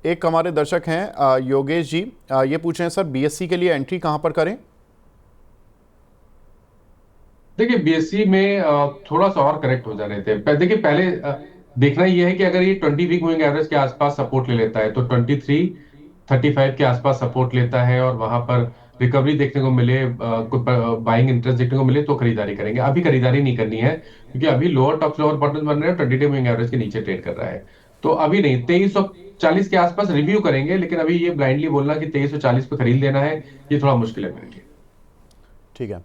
एक हमारे दर्शक हैं योगेश जी, ये पूछ रहे हैं सर बीएससी के लिए एंट्री कहाँ पर करें? देखिए बीएससी में थोड़ा सा और करेक्ट हो जाने थे। देखिए पहले देखना ये है कि अगर ये 20 वीक मूविंग एवरेज के आसपास सपोर्ट ले लेता है, तो 2335 के आसपास सपोर्ट लेता है, और वहां पर रिकवरी देखने को मिले, कुछ बाइंग इंटरेस्ट देखने को मिले, तो खरीदारी करेंगे। अभी खरीदारी नहीं करनी है, क्योंकि अभी लोअर टॉप लोअर बॉटम बन रहे हैं, 20 डे मूविंग एवरेज के नीचे ट्रेड कर रहा है। तो अभी नहीं, 2340 के आसपास रिव्यू करेंगे, लेकिन अभी ये ब्लाइंडली बोलना कि 2340 पे खरीद लेना है, ये थोड़ा मुश्किल है मेरे लिए। ठीक है।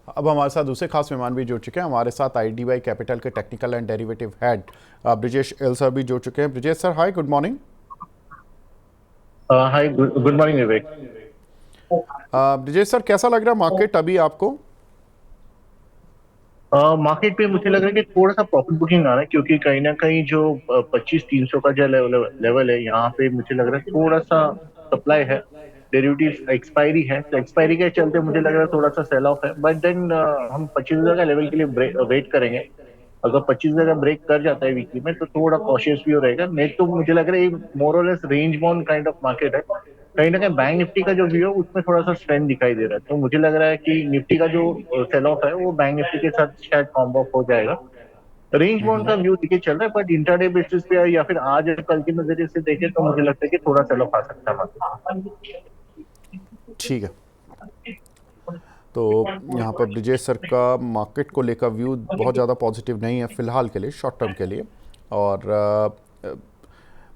अब हमारे साथ दूसरे खास मेहमान भी जुड़ चुके हैं। हमारे साथ आईडीवाई कैपिटल के technical and derivative head Brijesh L sir भी जुड़ चुके हैं। Brijesh sir hi, good morning. Hi, good morning Vivek. Brijesh sir कैसा लग रहा है मार्केट अभी आपको? मार्केट पे मुझे लग रहा है कि थोड़ा सा प्रॉफिट बुकिंग आ रहा है, क्योंकि कहीं ना कहीं जो 25-300 का जो लेवल है, यहाँ पे मुझे लग रहा है थोड़ा सा सप्लाई है, डेरिवेटिव एक्सपायरी है, तो एक्सपायरी के चलते मुझे लग रहा है थोड़ा सा सेल ऑफ है। बट देन हम 25,000 का लेवल के लिए वेट करेंगे। अगर 25,000 का ब्रेक कर जाता है वीकली में, तो थोड़ा कॉशियस भी हो रहेगा। नहीं तो मुझे लग रहा है ये मोर और less range bound kind of market है। कहीं ना कहीं बैंक निफ्टी का जो व्यू है उसमें थोड़ा सा स्ट्रेंथ दिखाई दे रहा है, तो मुझे लग रहा है कि निफ्टी का जो सेल ऑफ है वो बैंक निफ्टी के साथ शायद कॉम्बो ऑफ हो जाएगा। रेंज बाउंड का व्यू देखिए चल रहा है, बट इंटरडे बेसिस पे या फिर आज और कल के नजरिए से देखें तो मुझे लगता है कि थोड़ा सेल ऑफ आ सकता है मार्केट। ठीक है। तो यहाँ पर ब्रिजेश सर का मार्केट को लेकर व्यू बहुत ज़्यादा पॉजिटिव नहीं है फिलहाल के लिए, शॉर्ट टर्म के लिए। और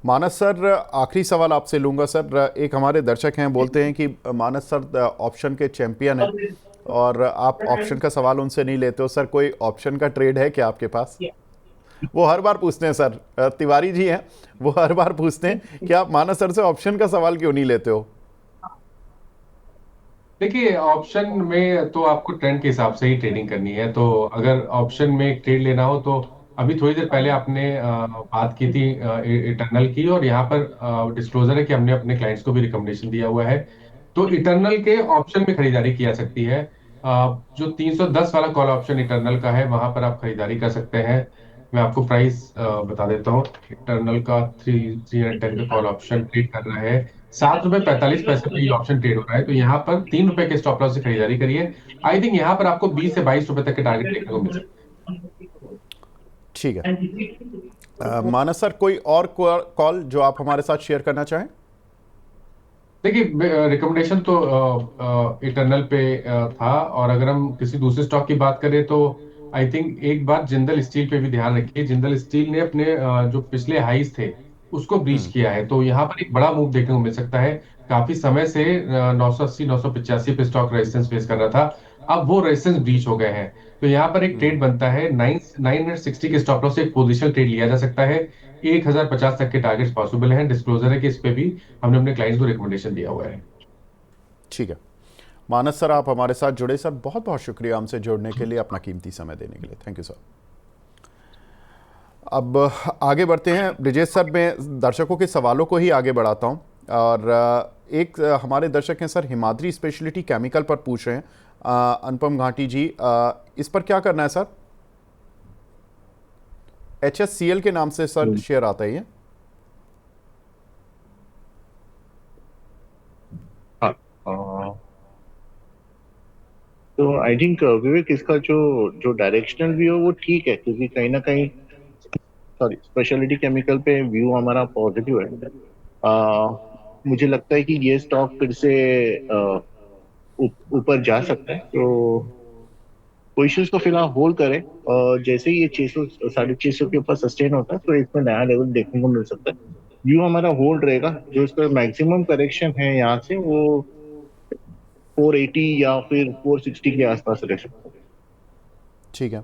मानस सर आखिरी सवाल आपसे लूँगा सर। एक हमारे दर्शक हैं, बोलते हैं कि मानस सर ऑप्शन के चैंपियन हैं और आप ऑप्शन का सवाल उनसे नहीं लेते हो। सर कोई ऑप्शन का ट्रेड है क्या आपके पास? वो हर बार पूछते हैं सर, तिवारी जी हैं, वो हर बार पूछते हैं कि आप मानस सर से ऑप्शन का सवाल क्यों नहीं लेते हो? देखिए ऑप्शन में तो आपको ट्रेंड के हिसाब से ही ट्रेडिंग करनी है, तो अगर ऑप्शन में ट्रेड लेना हो तो अभी थोड़ी देर पहले आपने बात की थी इटर्नल की, और यहाँ पर डिस्क्लोजर है कि हमने अपने क्लाइंट्स को भी रिकमेंडेशन दिया हुआ है। तो इटर्नल के ऑप्शन में खरीदारी की जा सकती है। जो 310 वाला कॉल ऑप्शन इटर्नल का है, वहां पर आप खरीदारी कर सकते हैं। मैं आपको प्राइस बता देता हूँ। इटर्नल का 310 का कॉल ऑप्शन ट्रेड कर रहा है 7 रुपए 45 पैसे पे ये ऑप्शन ट्रेड हो रहा है, तो यहाँ पर 3 रुपए के स्टॉप लॉस से खरीदारी करिए। आई थिंक यहाँ पर आपको 20 से 22 रुपए तक के टारगेट देखने को मिल सकते ठीक है। मानस सर कोई और कॉल जो आप हमारे साथ शेयर करना चाहें? हैं। देखिए रिकमेंडेशन तो इटर्नल पे था, और अगर हम किसी दूसरे स्टॉक की बात करें तो आई थिंक एक बार जिंदल स्टील पे भी ध्यान रखिए। जिंदल स्टील ने अपने जो पिछले हाईज थे उसको ब्रीच किया है, तो यहाँ पर एक बड़ा मूव देखने को मिल सकता है। काफी समय से 980 985 पे स्टॉक रेजिस्टेंस फेस कर रहा था, अब वो रेजिस्टेंस ब्रीच हो गए हैं। तो यहाँ पर एक ट्रेड बनता है 960 के स्टॉप लॉस से, एक पोजिशनल ट्रेड लिया जा सकता है। 1050 तक के टारगेट्स पॉसिबल हैं। डिस्क्लोजर है कि इस पे भी हमने अपने क्लाइंट्स को रिकमेंडेशन दिया हुआ है। ठीक है। मानस सर आप हमारे साथ जुड़े सर, बहुत बहुत शुक्रिया हमसे जुड़ने के लिए, अपना कीमती समय देने के लिए। Thank you sir. अब आगे बढ़ते हैं ब्रिजेश सर, मैं दर्शकों के सवालों को ही आगे बढ़ाता हूं। और एक हमारे दर्शक हैं सर हिमाद्री स्पेशलिटी केमिकल पर पूछ रहे हैं, अनुपम घाटी जी, इस पर क्या करना है सर? HSCL के नाम से सर शेयर आता है ये। हाँ, तो आई थिंक विवेक, इसका जो जो डायरेक्शनल व्यू है वो ठीक है, क्योंकि कहीं ना कहीं, सॉरी, स्पेशलिटी केमिकल पे व्यू हमारा पॉजिटिव है। मुझे लगता है कि ये स्टॉक फिर से ऊपर जा सकता है, तो पोजिशंस को फिलहाल होल्ड करें, और जैसे ही ये 600 650 के ऊपर सस्टेन होता है तो इसमें नया लेवल देखने को मिल सकता है। व्यू हमारा होल्ड रहेगा, जो इसका मैक्सिमम करेक्शन है यहाँ से वो 480 या फिर 460 के आसपास रह सकता है। ठीक है।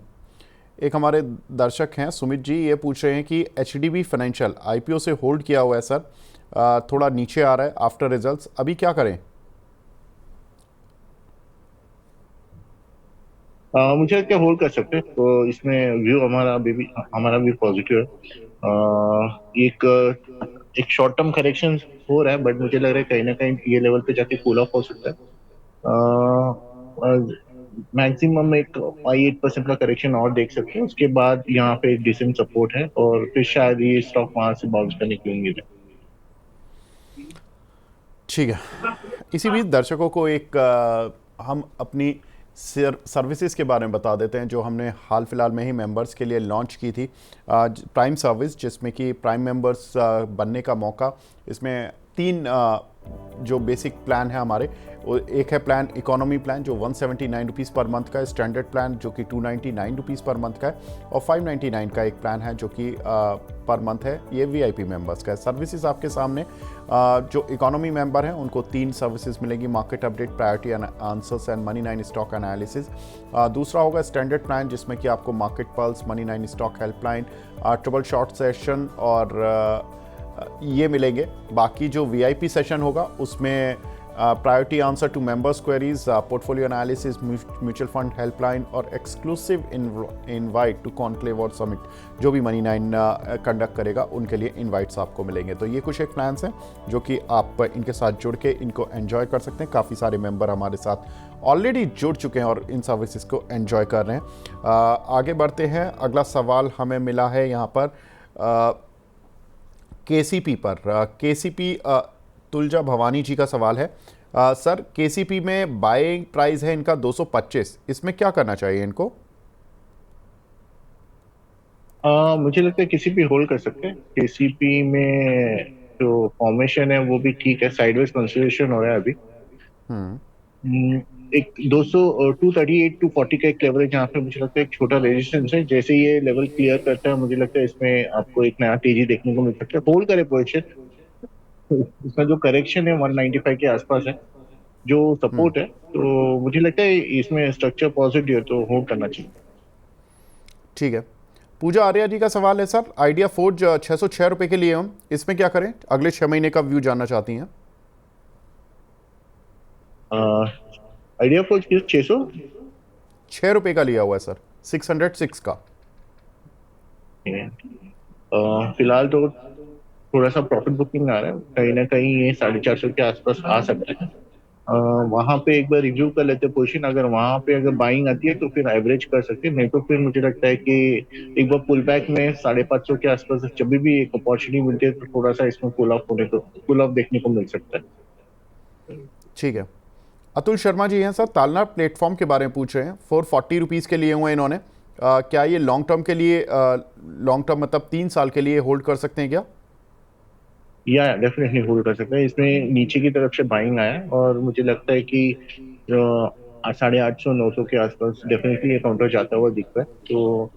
एक हमारे दर्शक हैं सुमित जी, ये पूछ रहे हैं कि HDB फाइनेंशियल IPO से होल्ड किया हुआ है सर, थोड़ा नीचे आ रहा है आफ्टर रिजल्ट्स, अभी क्या करें? मुझे लगता है होल्ड कर सकते हैं, तो इसमें व्यू हमारा भी पॉजिटिव है। एक एक शॉर्ट टर्म करेक्शन हो रहा है, बट मुझे लग रहा है कहीं ना कहीं ये लेवल पे जाके कूल ऑफ हो सकता है। मैक्सिमम एक 5-8% का करेक्शन और देख सकते हैं, उसके बाद यहाँ पे एक डिसेंट सपोर्ट है, और फिर शायद ये स्टॉक वहां से बाउंस करने की उम्मीद है। ठीक है। इसी बीच दर्शकों को एक हम अपनी सर्विसेज के बारे में बता देते हैं जो हमने हाल फिलहाल में ही मेंबर्स के लिए लॉन्च की थी। प्राइम सर्विस, जिसमें कि प्राइम मेंबर्स बनने का मौका, इसमें 3 जो बेसिक प्लान है हमारे, एक है प्लान इकोनॉमी प्लान जो 179 रुपीज़ पर मंथ का है, स्टैंडर्ड प्लान जो कि 299 रुपीज़ पर मंथ का है, और 599 का एक प्लान है जो कि पर मंथ है, ये VIP मेंबर्स का है। सर्विसेज आपके सामने, जो इकोनॉमी मेंबर हैं उनको 3 सर्विसेज मिलेंगी, market update, priority answers and money 9 stock analysis. दूसरा होगा स्टैंडर्ड प्लान, जिसमें कि आपको market pulse, money 9 stock helpline, trouble short session और ये मिलेंगे। बाकी जो VIP सेशन होगा उसमें priority answer to members queries, portfolio analysis, mutual fund helpline और एक्सक्लूसिव इनवाइट टू कॉन्क्लेव और समिट, जो भी मनी 9 कंडक्ट करेगा उनके लिए इनवाइट्स आपको मिलेंगे। तो ये कुछ एक प्लान्स हैं जो कि आप इनके साथ जुड़ के इनको एंजॉय कर सकते हैं। काफ़ी सारे मेंबर हमारे साथ ऑलरेडी जुड़ चुके हैं और इन सर्विसेज को एंजॉय कर रहे हैं। आगे बढ़ते हैं। अगला सवाल हमें मिला है यहाँ पर KCP पर। KCP तुलजा भवानी जी का सवाल है। सर, KCP में बाइंग प्राइस है इनका 225, इसमें क्या करना चाहिए इनको? मुझे लगता है किसी भी होल्ड कर सकते हैं। KCP में जो फॉर्मेशन है वो भी ठीक है, साइडवेज कंसोलिडेशन हो रहा है अभी। एक 238 टू 40 का एक लेवल है जहाँ पे मुझे लगता है एक छोटा रेजिस्टेंस है। जैसे ये लेवल क्लियर करता है, मुझे लगता है इसमें आपको एक नया तेजी देखने को मिल सकता है। होल्ड करे पोजीशन, इसका जो करेक्शन है 195 के आसपास है, जो सपोर्ट है, तो मुझे लगता है इसमें स्ट्रक्चर पॉजिटिव है, तो होल्ड करना चाहिए। ठीक है। पूजा आर्या जी का सवाल है सर, आइडिया फोर्ज 606 रुपये के लिए हम, इसमें क्या करें? अगले 6 महीने का व्यू जानना चाहती हैं। आइडिया फोर्ज 6 रुपये का लिया हुआ है सर, 606 का। फिलहाल तो थोड़ा सा प्रॉफिट बुकिंग आ रहा है, कहीं ना कहीं ये 450 के आसपास आ सकता है। वहां पे एक बार रिव्यू कर लेते पोजीशन, अगर वहां पे अगर बाइंग आती है तो फिर एवरेज कर सकते हैं, नहीं तो फिर मुझे लगता है कि एक बार पुल बैक में 550 के आसपास जब भी एक अपॉर्चुनिटी मिलती है तो थोड़ा सा इसमें पुल ऑफ देखने को मिल सकता है। ठीक है। अतुल शर्मा जी हैं सर, तालना प्लेटफॉर्म के बारे में पूछ रहे हैं। 440 रुपीज़ के लिए हुए इन्होंने, क्या ये लॉन्ग टर्म के लिए, लॉन्ग टर्म मतलब 3 साल के लिए होल्ड कर सकते हैं क्या? या डेफिनेटली होल्ड कर सकते हैं। इसमें नीचे की तरफ से बाइंग आया है और मुझे लगता है कि 850-900 के आसपास डेफिनेटली ये काउंटर जाता हुआ दिखता है, तो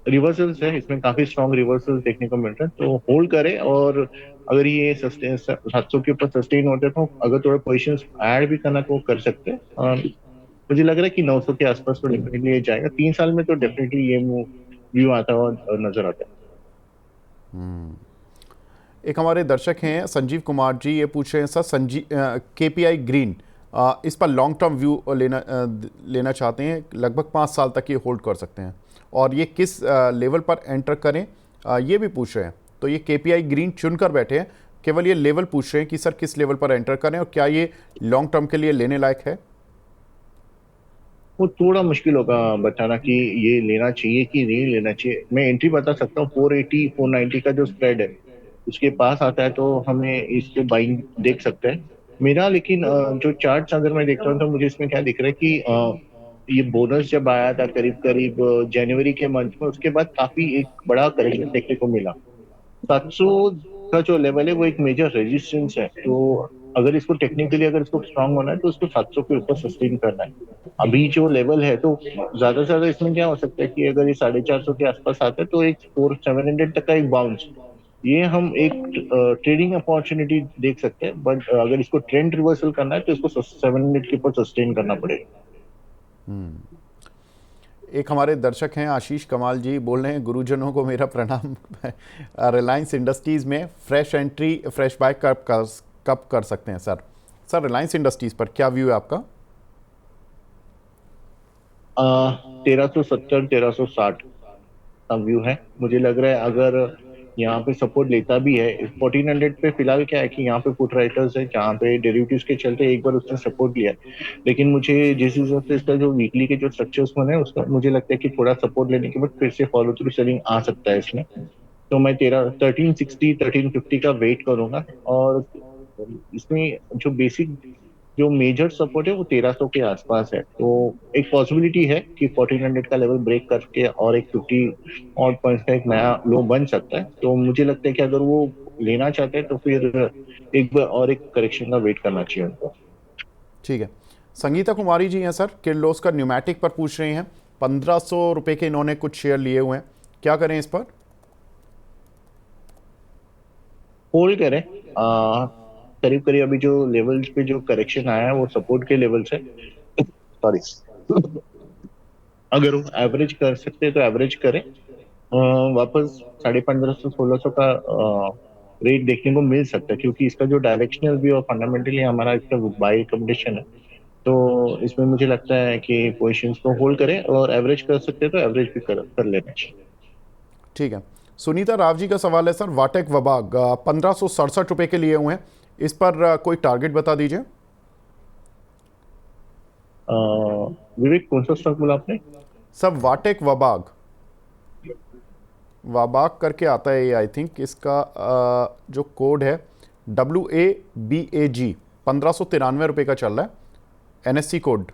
रिवर्सल्स है इसमें, काफी स्ट्रॉन्ग रिवर्सल्स देखने को मिल रहा है, तो होल्ड करें। और अगर ये 700 के ऊपर सस्टेन होते हैं तो अगर थोड़ा पोजिशन ऐड भी करना तो कर सकते हैं। मुझे लग रहा है कि 900 के आसपास तो डेफिनेटली ये जाएगा। 3 साल में तो डेफिनेटली ये व्यू आता हुआ नजर आता है। एक हमारे दर्शक हैं संजीव कुमार जी, ये पूछ रहे हैं सर, KPI ग्रीन, इस पर लॉन्ग टर्म व्यू लेना चाहते हैं, लगभग 5 साल तक ये होल्ड कर सकते हैं, और ये किस लेवल पर एंटर करें ये भी पूछ रहे हैं। तो ये KPI ग्रीन चुनकर बैठे हैं, केवल ये लेवल पूछ रहे हैं कि सर किस लेवल पर एंटर करें और क्या ये लॉन्ग टर्म के लिए लेने लायक है? वो थोड़ा मुश्किल होगा बताना कि ये लेना चाहिए कि नहीं लेना चाहिए। मैं एंट्री बता सकता हूँ, 480 490 का जो स्प्रेड है उसके पास आता है तो हमें इसको बाइंग देख सकते हैं। मेरा लेकिन जो चार्ट्स अगर मैं देखता हूँ तो मुझे इसमें क्या दिख रहा है कि ये बोनस जब आया था करीब करीब जनवरी के मंथ में, उसके बाद काफी एक बड़ा करेक्शन देखने को मिला। 700 का जो लेवल है वो एक मेजर रेजिस्टेंस है। तो अगर इसको टेक्निकली अगर इसको स्ट्रांग होना है तो इसको 700 के ऊपर सस्टेन करना है। अभी जो लेवल है तो ज्यादा से ज्यादा इसमें क्या हो सकता है कि अगर ये 450 के आसपास आता है तो एक 4 700 तक का एक बाउंस, ये हम एक ट्रेडिंग अपॉर्चुनिटी देख सकते हैं। बट अगर इसको ट्रेंड रिवर्सल करना है तो इसको 700 के ऊपर सस्टेन करना पड़ेगा। एक हमारे दर्शक हैं आशीष कमाल जी, बोल रहे हैं गुरुजनों को मेरा प्रणाम। रिलायंस इंडस्ट्रीज़ में फ्रेश एंट्री फ्रेश बाय कब कर सकते हैं सर? सर रिलायंस इंडस्ट्रीज़ पर क्या व्यू है आपका? 1370 1360 का व्यू है। मुझे लग रहा है अगर यहाँ पे सपोर्ट लेता भी है 1400 पे, फिलहाल क्या है कि यहाँ पे पुट राइटर्स है जहाँ पे डेरिवेटिव्स के चलते एक बार उसने सपोर्ट लिया है। लेकिन मुझे जिस हिसाब से इसका जो वीकली के जो स्ट्रक्चर्स बने हैं उसका मुझे लगता है कि थोड़ा सपोर्ट लेने के बाद फिर से फॉलो थ्रू सेलिंग आ सकता है इसमें। तो मैं 1360 1350 का वेट करूंगा। और इसमें जो बेसिक जो मेजर सपोर्ट है वो 1300 के आसपास है। तो एक पॉसिबिलिटी है कि 1400 का लेवल ब्रेक करके और एक 50 और पॉइंट्स का एक नया लो बन सकता है। तो मुझे लगता है कि अगर वो लेना चाहते हैं तो फिर एक बार और एक करेक्शन का वेट करना चाहिए उनको। ठीक है। संगीता कुमारी जी हैं सर, किर्लोस्कर न्यूमैटिक पर पूछ रही हैं। 1500 रुपये के इन्होंने कुछ शेयर लिए हुए हैं, क्या करें इस पर? होल्ड करें। करीब करीब अभी जो लेवल्स पे जो करेक्शन आया है वो सपोर्ट के लेवल्स है। सॉरी, अगर वो एवरेज कर सकते हैं तो एवरेज करें। वापस 1550 1600 का रेट देखने को मिल सकता है, क्योंकि इसका जो डायरेक्शनल भी और फंडामेंटली हमारा इसका बाई कंडीशन है। तो इसमें मुझे लगता है कि पोजीशंस को होल्ड करें और एवरेज कर सकते हैं तो एवरेज भी कर लेना चाहिए। ठीक है। सुनीता राव जी का सवाल है सर, वाटेक वबाग 1567 रुपये के लिए हुए हैं, इस पर कोई टारगेट बता दीजिए। विवेक कौन सा स्टॉक बोला आपने? सब वाटेक वबाग, वाबाग करके आता है ये, आई थिंक इसका जो कोड है WABAG, 1593 रुपये का चल रहा है, NSE code.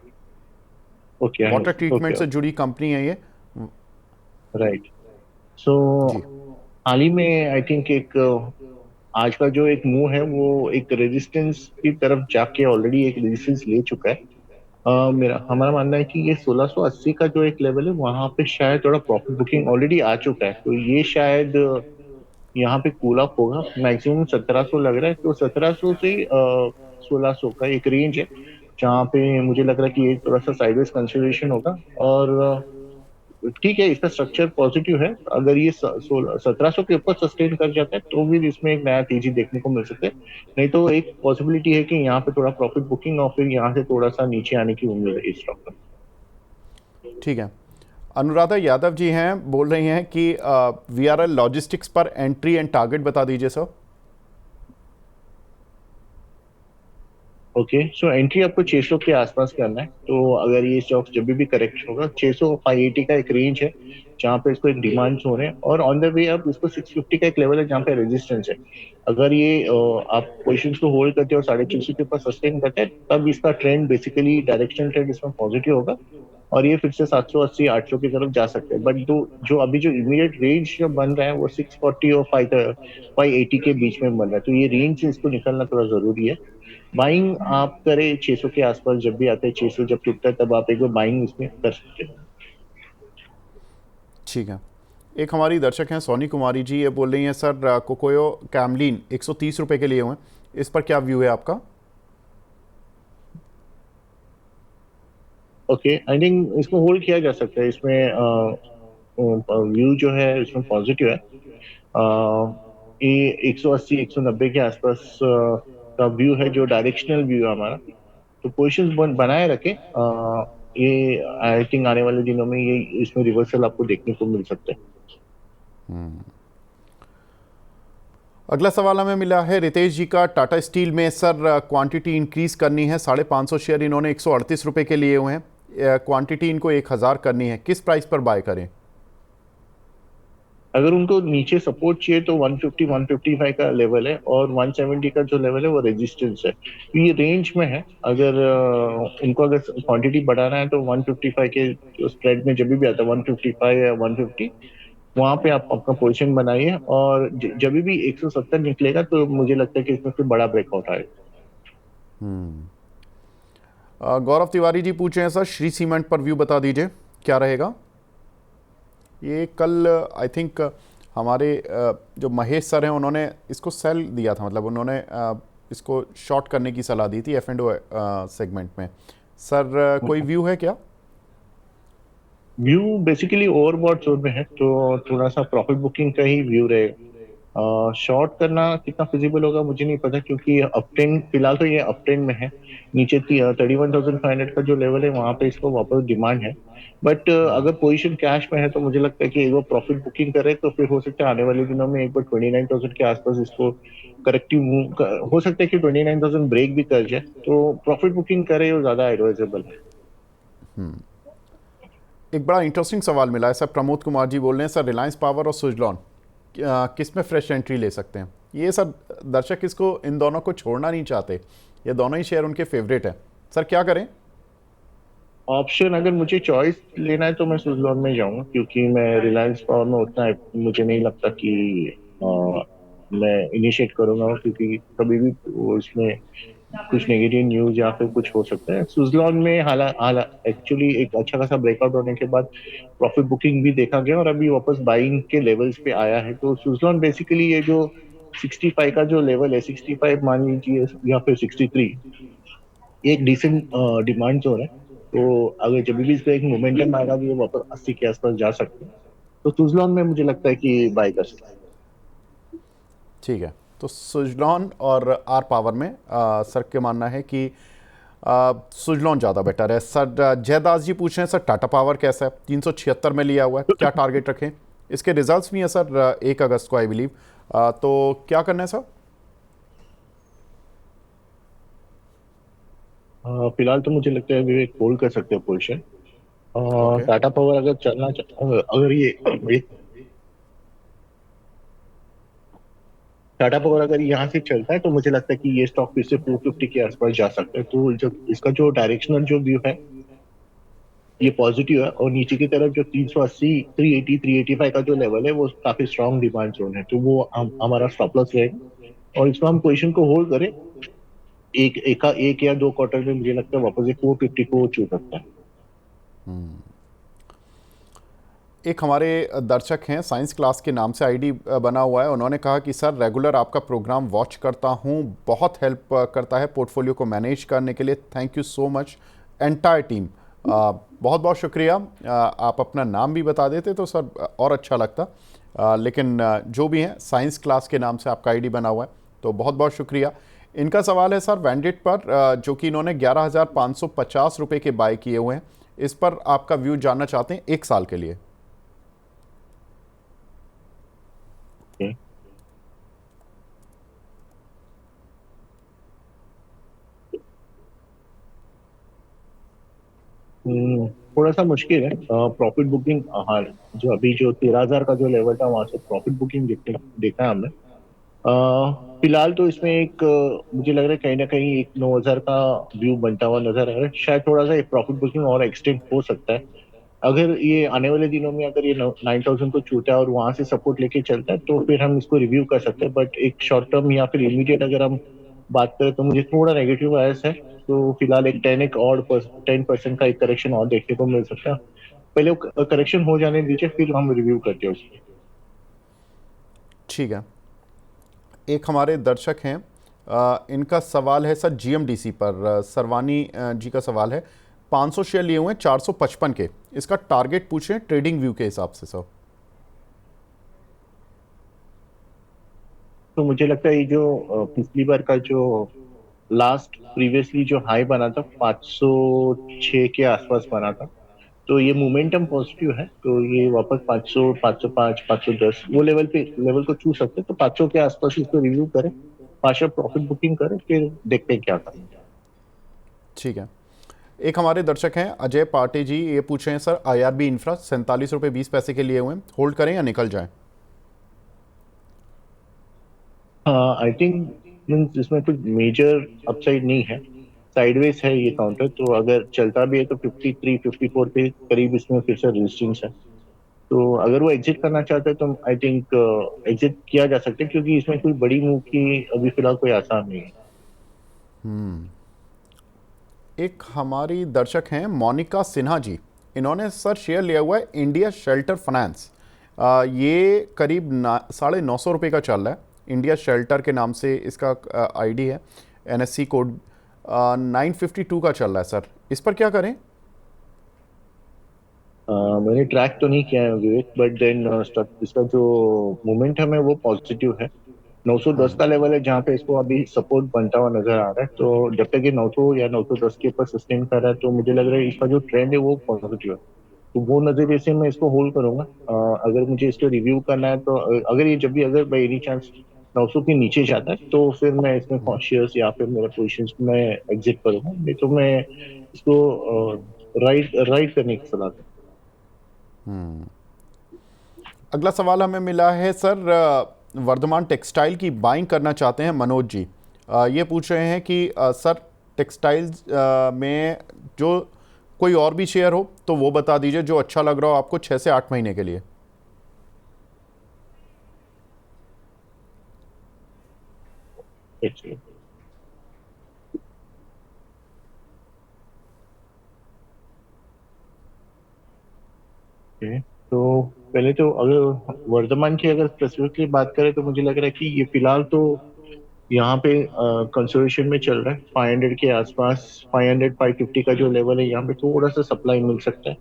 Okay, water treatment से ओके, जुड़ी कंपनी है ये। राइट। सो जी हाल ही में आई थिंक एक आज का जो एक मूव है वो एक रेजिस्टेंस की तरफ जाके ऑलरेडी एक रेजिस्टेंस ले चुका है। मेरा हमारा मानना है कि ये 1680 का जो एक लेवल है वहां पे शायद थोड़ा प्रॉफिट बुकिंग ऑलरेडी आ चुका है। तो ये शायद यहाँ पे कूल ऑफ होगा। मैक्सिमम 1700 लग रहा है, तो 1700 से 1600 का एक रेंज है जहाँ पे मुझे लग रहा है कि ये थोड़ा सा साइडवेज कंसिडरेशन होगा। और ठीक है, इसका स्ट्रक्चर पॉजिटिव है। अगर ये 1700 के ऊपर सस्टेन कर जाता है तो भी इसमें एक नया तेजी देखने को मिल सकता है। नहीं तो एक पॉसिबिलिटी है कि यहाँ पे थोड़ा प्रॉफिट बुकिंग और फिर यहाँ से थोड़ा सा नीचे आने की उम्मीद है इस स्टॉक पर। ठीक है। अनुराधा यादव जी हैं, बोल रही हैं कि VRL लॉजिस्टिक्स पर एंट्री एंड टारगेट बता दीजिए सर। ओके, सो एंट्री आपको 600 के आसपास करना है। तो अगर ये स्टॉक जब भी करेक्ट होगा 600 580 का एक रेंज है जहाँ पे इसको एक डिमांड हो रहे हैं। और ऑन द वे अब इसको 650 का एक लेवल है जहाँ पे रेजिस्टेंस है। अगर ये आप पोजिशन को होल्ड करते हो 650 के ऊपर सस्टेन करते हैं तब इसका ट्रेंड बेसिकली डायरेक्शन ट्रेंड इसमें पॉजिटिव होगा और ये फिर से 780 800 की तरफ जा सकते हैं। बट जो अभी जो इमीडिएट रेंज जो बन रहा है वो 640 और 580 के बीच में बन रहा है। तो ये रेंज से इसको निकलना थोड़ा जरूरी है। बाइंग आप करें 600 के आसपास, जब भी आते हैं 600 जब टूटता है तब आप एक बार बाइंग इसमें कर सकते हैं। ठीक है। एक हमारी दर्शक हैं सोनी कुमारी जी, ये बोल रही हैं सर कोकोयो कैमलिन 130 रुपये के लिए हुए हैं, इस पर क्या व्यू है आपका? ओके, आई थिंक इसको होल्ड किया जा सकता है। इसमें व्यू जो है इसमें पॉजिटिव है। ये 180 190 के आसपास का व्यू है जो डायरेक्शनल व्यू है हमारा। तो पोजिशंस बनाए रखें। ये आई थिंक आने वाले दिनों में ये इसमें रिवर्सल आपको देखने को मिल सकता है। अगला सवाल हमें मिला है रितेश जी का, टाटा स्टील में सर क्वांटिटी इंक्रीज करनी है, 550 शेयर इन्होंने 138 रुपये के लिए हुए हैं, क्वांटिटी इनको 1000 करनी है, किस प्राइस पर बाय करें? अगर उनको नीचे सपोर्ट चाहिए तो 150 155 का लेवल है, और 170 का जो लेवल है वो रेजिस्टेंस है। तो ये रेंज में है। अगर इनको अगर क्वांटिटी बढ़ाना है तो 155 के जो स्प्रेड में जब भी आता है 155 या 150, वहां पे आप अपना पोजीशन बनाइए, और जब भी 170 निकलेगा तो मुझे लगता है कि इसमें फिर बड़ा ब्रेकआउट आएगा। गौरव तिवारी जी पूछ रहे हैं सर, श्री सीमेंट पर व्यू बता दीजिए क्या रहेगा? ये कल आई थिंक हमारे जो महेश सर हैं उन्होंने इसको सेल दिया था, मतलब उन्होंने इसको शॉर्ट करने की सलाह दी थी F&O सेगमेंट में। सर कोई व्यू है क्या? व्यू बेसिकली ओवरबॉट जोन में है, तो थोड़ा सा प्रॉफिट बुकिंग का ही व्यू रहेगा। शॉर्ट करना कितना फिजिबल होगा मुझे नहीं पता, क्योंकि अप ट्रेंड फिलहाल तो ये अप ट्रेंड में है। नीचे 31,500 का जो लेवल है वहां पे इसको वापस डिमांड है। बट अगर पोजीशन कैश में है तो मुझे लगता है कि एक बार प्रॉफिट बुकिंग करे तो फिर हो सकता है आने वाले दिनों में एक बार 29,000 के आसपास इसको करेक्टिव मूव हो सकता है कि 29,000 ब्रेक भी कर जाए, तो प्रॉफिट बुकिंग करे वो ज्यादा एडवाइजेबल है। एक बड़ा इंटरेस्टिंग सवाल मिला है सर, प्रमोद कुमार जी बोल रहे हैं सर, रिलायंस पावर और सुजलॉन किस में फ्रेश एंट्री ले सकते हैं? ये सर दर्शक इसको, इन दोनों को छोड़ना नहीं चाहते, ये दोनों ही शेयर उनके फेवरेट हैं। सर क्या करें? ऑप्शन अगर मुझे चॉइस लेना है तो मैं सुजलॉन में जाऊंगा, क्योंकि मैं रिलायंस पावर में उतना मुझे नहीं लगता कि अ, मैं इनिशिएट करूंगा, क्योंकि कभी भी वो इसमें कुछ नेगेटिव न्यूज या फिर कुछ हो सकता है। सुजलॉन में हाला हाला एक्चुअली एक अच्छा खासा ब्रेकआउट होने के बाद प्रॉफिट बुकिंग भी देखा गया और अभी वापस बाइंग के लेवल्स पे आया है। तो सुजलॉन बेसिकली ये जो 65 का जो लेवल है, 65 मान लीजिए या फिर 63, एक डिसेंट डिमांड जोन है। तो अगर जब भी इसका एक मोमेंटम आएगा तो ये वापस 80 के आसपास जा सकते हैं। तो सुजलॉन में मुझे लगता है कि बाय कर सकते हैं। ठीक है, तो सुजलॉन और आर पावर में सर के मानना है कि सुजलॉन ज़्यादा बेटर है। सर जयदास जी पूछ रहे हैं सर, टाटा पावर कैसा है? 376 में लिया हुआ है, क्या टारगेट रखें? इसके रिजल्ट्स भी हैं सर 1 अगस्त को आई बिलीव, तो क्या करना है सर? फिलहाल तो मुझे लगता है विवेक होल्ड कर सकते हैं पोजिशन। ओके, टाटा पावर अगर अगर ये टाटा पावर अगर यहाँ से चलता है तो मुझे लगता है कि ये स्टॉक फिर से 450 के आसपास जा सकता है। तो जो इसका जो डायरेक्शनल जो व्यू है ये पॉजिटिव है, और नीचे की तरफ जो 380 380 385 का जो लेवल है वो काफी स्ट्रांग डिमांड जोन है, तो वो हमारा स्टॉप लॉस रहेगा। और इसमें हम पोजीशन को होल्ड करें, एक या दो क्वार्टर में मुझे लगता है वापस 450 को छू सकता है। एक हमारे दर्शक हैं, साइंस क्लास के नाम से आईडी बना हुआ है, उन्होंने कहा कि सर रेगुलर आपका प्रोग्राम वॉच करता हूं, बहुत हेल्प करता है पोर्टफोलियो को मैनेज करने के लिए, thank you so much entire team. बहुत बहुत शुक्रिया। आप अपना नाम भी बता देते तो सर और अच्छा लगता, लेकिन जो भी हैं, साइंस क्लास के नाम से आपका आईडी बना हुआ है, तो बहुत बहुत शुक्रिया। इनका सवाल है सर वैंडिट पर, जो कि इन्होंने 11,550 रुपये के बाय किए हुए हैं, इस पर आपका व्यू जानना चाहते हैं 1 साल के लिए। थोड़ा सा मुश्किल है प्रॉफिट बुकिंग। हाँ, जो अभी जो 13,000 का जो लेवल था वहां से प्रॉफिट बुकिंग देखा है हमने। फिलहाल तो इसमें एक मुझे लग रहा है कहीं ना कहीं एक 9,000 का व्यू बनता हुआ नजर आ रहा है। शायद थोड़ा सा प्रॉफिट बुकिंग और एक्सटेंड हो सकता है। अगर ये आने वाले दिनों में अगर ये 9,000 को छूटा है और वहां से सपोर्ट लेके चलता है तो फिर हम इसको रिव्यू कर सकते हैं। बट एक शॉर्ट टर्म या फिर इमीडिएट अगर हम बात करें तो मुझे थोड़ा नेगेटिव बायस है। तो फिलहाल एक 10% का एक करेक्शन और देखने को मिल सकता है। पहले करेक्शन हो जाने दीजिए फिर हम रिव्यू करते हैं उसको। ठीक है, एक हमारे दर्शक हैं, इनका सवाल है सर जीएमडीसी पर, सरवानी जी का सवाल है, 500 शेयर लिए हुए हैं 455 के, इसका टारगेट पूछ रहे हैं ट्रेडिंग व्यू के हिसाब से सर। तो मुझे लगता है ये जो पिछली बार का जो लास्ट प्रीवियसली जो हाई बना था 506 के आसपास बना था, तो ये मोमेंटम पॉजिटिव है। तो ये वापस 500 505 510 वो लेवल को छू सकते हैं। तो 500 के आसपास इसको रिव्यू करें, 500 प्रॉफिट बुकिंग करें, फिर देखते हैं क्या करना है। ठीक है, एक हमारे दर्शक हैं अजय पाटे जी, ये पूछ रहे हैं सर IRB इंफ्रा 47 रुपये 20 पैसे के लिए हुए हैं, होल्ड करें या निकल जाएं? आई थिंक मीन्स इसमें कुछ मेजर अपसाइड नहीं है, साइडवेज है ये काउंटर, तो अगर चलता भी है तो 53 54 के करीब इसमें फिर से रेजिस्टेंस है। तो अगर वो एग्जिट करना चाहते हैं तो आई थिंक एग्जिट किया जा सकता है, क्योंकि इसमें कोई बड़ी मूव की अभी फिलहाल कोई आसार नहीं है। एक हमारी दर्शक हैं मोनिका सिन्हा जी, इन्होंने सर शेयर लिया हुआ है इंडिया शेल्टर फाइनेंस। ये करीब 950 रुपये का चल रहा है, इंडिया शेल्टर के नाम से इसका ID है, NSE कोड 952 का चल रहा है सर, इस पर क्या करें? मैंने ट्रैक तो नहीं किया है विवेक, बट देन इसका जो मोमेंटम है वो पॉजिटिव है। 910 का लेवल है जहाँ पे इसको अभी सपोर्ट बनता हुआ नजर आ रहा है, तो जब तक ये 900 या 910 के ऊपर सस्टेन कर रहा है तो मुझे लग रहा है इसका जो ट्रेंड है वो पॉजिटिव है, तो वो नजरिए से मैं इसको होल्ड करूंगा। अगर मुझे इसको रिव्यू करना है तो अगर ये जब भी अगर बाई एनी चांस 900 के नीचे जाता है तो फिर मैं इसमें कॉन्शियस या फिर मेरा पोजिशन में एग्जिट करूंगा, नहीं तो मैं इसको राइट राइट करने की सलाह दूं। अगला सवाल हमें मिला है सर, वर्धमान टेक्सटाइल की बाइंग करना चाहते हैं मनोज जी। ये पूछ रहे हैं कि सर टेक्सटाइल्स में जो कोई और भी शेयर हो तो वो बता दीजिए जो अच्छा लग रहा हो आपको 6 से 8 महीने के लिए। अच्छा। तो पहले तो अगर वर्धमान की अगर स्पेसिफिकली बात करें तो मुझे लग रहा है कि ये फिलहाल तो यहाँ पे कंसोलिडेशन में चल रहा है 500 के आसपास। 500 550 का जो लेवल है यहाँ पे थोड़ा सा सप्लाई मिल सकता है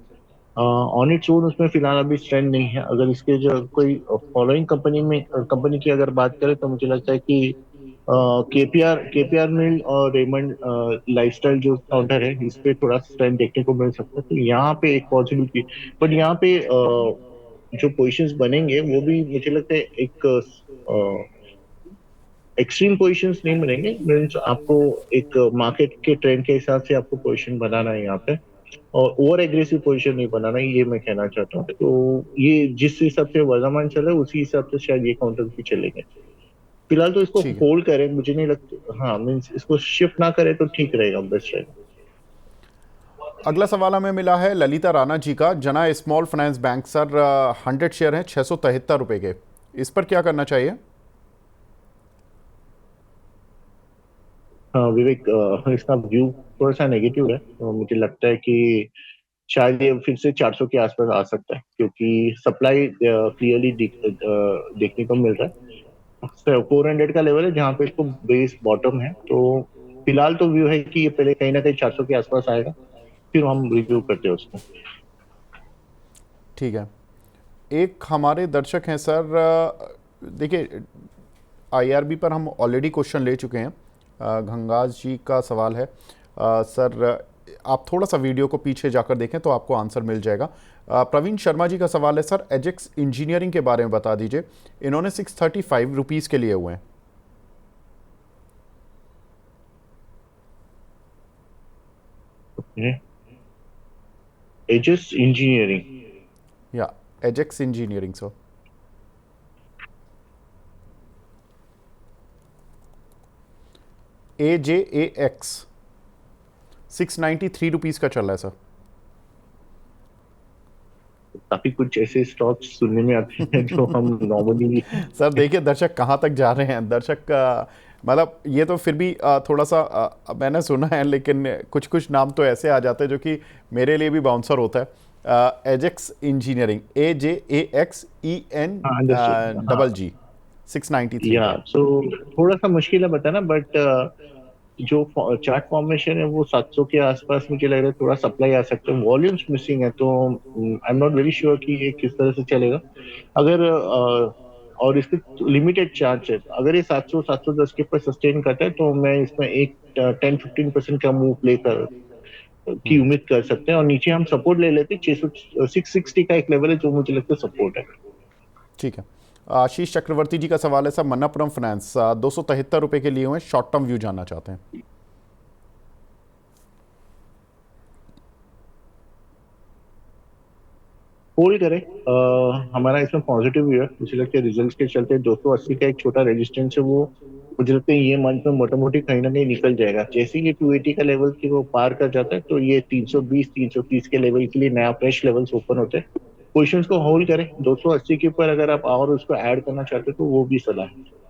ऑन इट्स ओन, उसमें फिलहाल अभी स्ट्रेंथ नहीं है। अगर इसके जो कोई फॉलोइंग कंपनी की अगर बात करें तो मुझे लगता है कि केपीआर मिल और रेमंड लाइफस्टाइल जो काउंटर है इस पे थोड़ा स्ट्रेंथ देखने को मिल सकता है, तो यहाँ पे एक पॉसिबिलिटी। बट यहाँ पे जो पोजीशंस बनेंगे वो भी मुझे लगता है एक एक्सट्रीम पोजीशंस नहीं बनेंगे, मीन्स आपको एक मार्केट के ट्रेंड के हिसाब से आपको पोजीशन बनाना है यहाँ पे, और ओवर एग्रेसिव पोजीशन नहीं बनाना है, ये मैं कहना चाहता हूँ। तो ये जिस हिसाब से वर्तमान चल रहा है उसी हिसाब से शायद ये काउंटर भी चलेंगे। फिलहाल तो इसको ठीक है। होल्ड करें, मुझे नहीं लगता, हाँ मीन्स इसको शिफ्ट ना करें तो ठीक रहेगा, बेस्ट रहेगा। अगला सवाल हमें मिला है ललिता राणा जी का, जना small finance bank sir, 100 share हैं 673 रुपये के, इस पर क्या करना चाहिए? हाँ विवेक, इसका व्यू थोड़ा सा नेगेटिव है, तो मुझे लगता है कि शायद ये फिर से 400 के आसपास आ सकता है, क्योंकि सप्लाई क्लियरली देखने को मिल रहा है। 400 का लेवल है जहाँ पे इसको बेस बॉटम है, तो फिलहाल तो व्यू है कि ये पहले कहीं ना कहीं 400 के आसपास आएगा, फिर हम रिव्यू करते हैं उसको। ठीक है। एक हमारे दर्शक हैं सर, देखिए IRB पर हम ऑलरेडी क्वेश्चन ले चुके हैं, घंगाज जी का सवाल है। सर आप थोड़ा सा वीडियो को पीछे जाकर देखें तो आपको आंसर मिल जाएगा। प्रवीण शर्मा जी का सवाल है सर, एजेक्स इंजीनियरिंग के बारे में बता दीजिए, इन्होंने 635 रुपीज़ के लिए हुए हैं। एजेस इंजीनियरिंग, या Ajax engineering sir, AJAX 693 rupees का चल रहा है सर। काफी कुछ ऐसे स्टॉक्स सुनने में आते हैं जो हम नॉर्मली सर देखिए दर्शक कहाँ तक जा रहे हैं, दर्शक मतलब ये तो फिर भी थोड़ा सा मैंने सुना है, लेकिन कुछ कुछ नाम तो ऐसे आ जाते हैं जो कि मेरे लिए भी बाउंसर होता है। एजेक्स इंजीनियरिंग AJAXEN G 693 या का। सो थोड़ा सा मुश्किल है बताना, बट जो चार्ट फॉर्मेशन है वो 700 के आसपास मुझे लग रहा है थोड़ा सप्लाई आ सकता है, वॉल्यूम्स मिसिंग है, तो I am not very sure कि ये किस तरह से चलेगा। अगर और इसके लिमिटेड चार्ज है, अगर ये 700 710 के ऊपर सस्टेन करता है तो मैं इसमें एक 10-15% का मूव प्ले कर की उम्मीद कर सकते हैं, और नीचे हम सपोर्ट ले लेते हैं 660 का एक लेवल है जो मुझे लगता है सपोर्ट है। ठीक है। आशीष चक्रवर्ती जी का सवाल है सर, मन्नापुरम फाइनेंस 273 रुपये के लिए हुए, शॉर्ट टर्म व्यू जानना चाहते हैं। होल्ड करें। हमारा इसमें पॉजिटिव व्यू है, मुझे लगता है रिजल्ट्स के चलते 280 का एक छोटा रेजिस्टेंस है वो मुझे लगता है ये मंथ में मोटा मोटी कहीं ना कहीं निकल जाएगा। जैसे ही 280 का लेवल की वो पार कर जाता है तो ये 320 330 के लेवल के लिए नया फ्रेश लेवल्स ओपन होते हैं। पोजिशंस को होल्ड करें 280 के ऊपर, अगर आप और उसको ऐड करना चाहते हो तो वो भी सलाह है।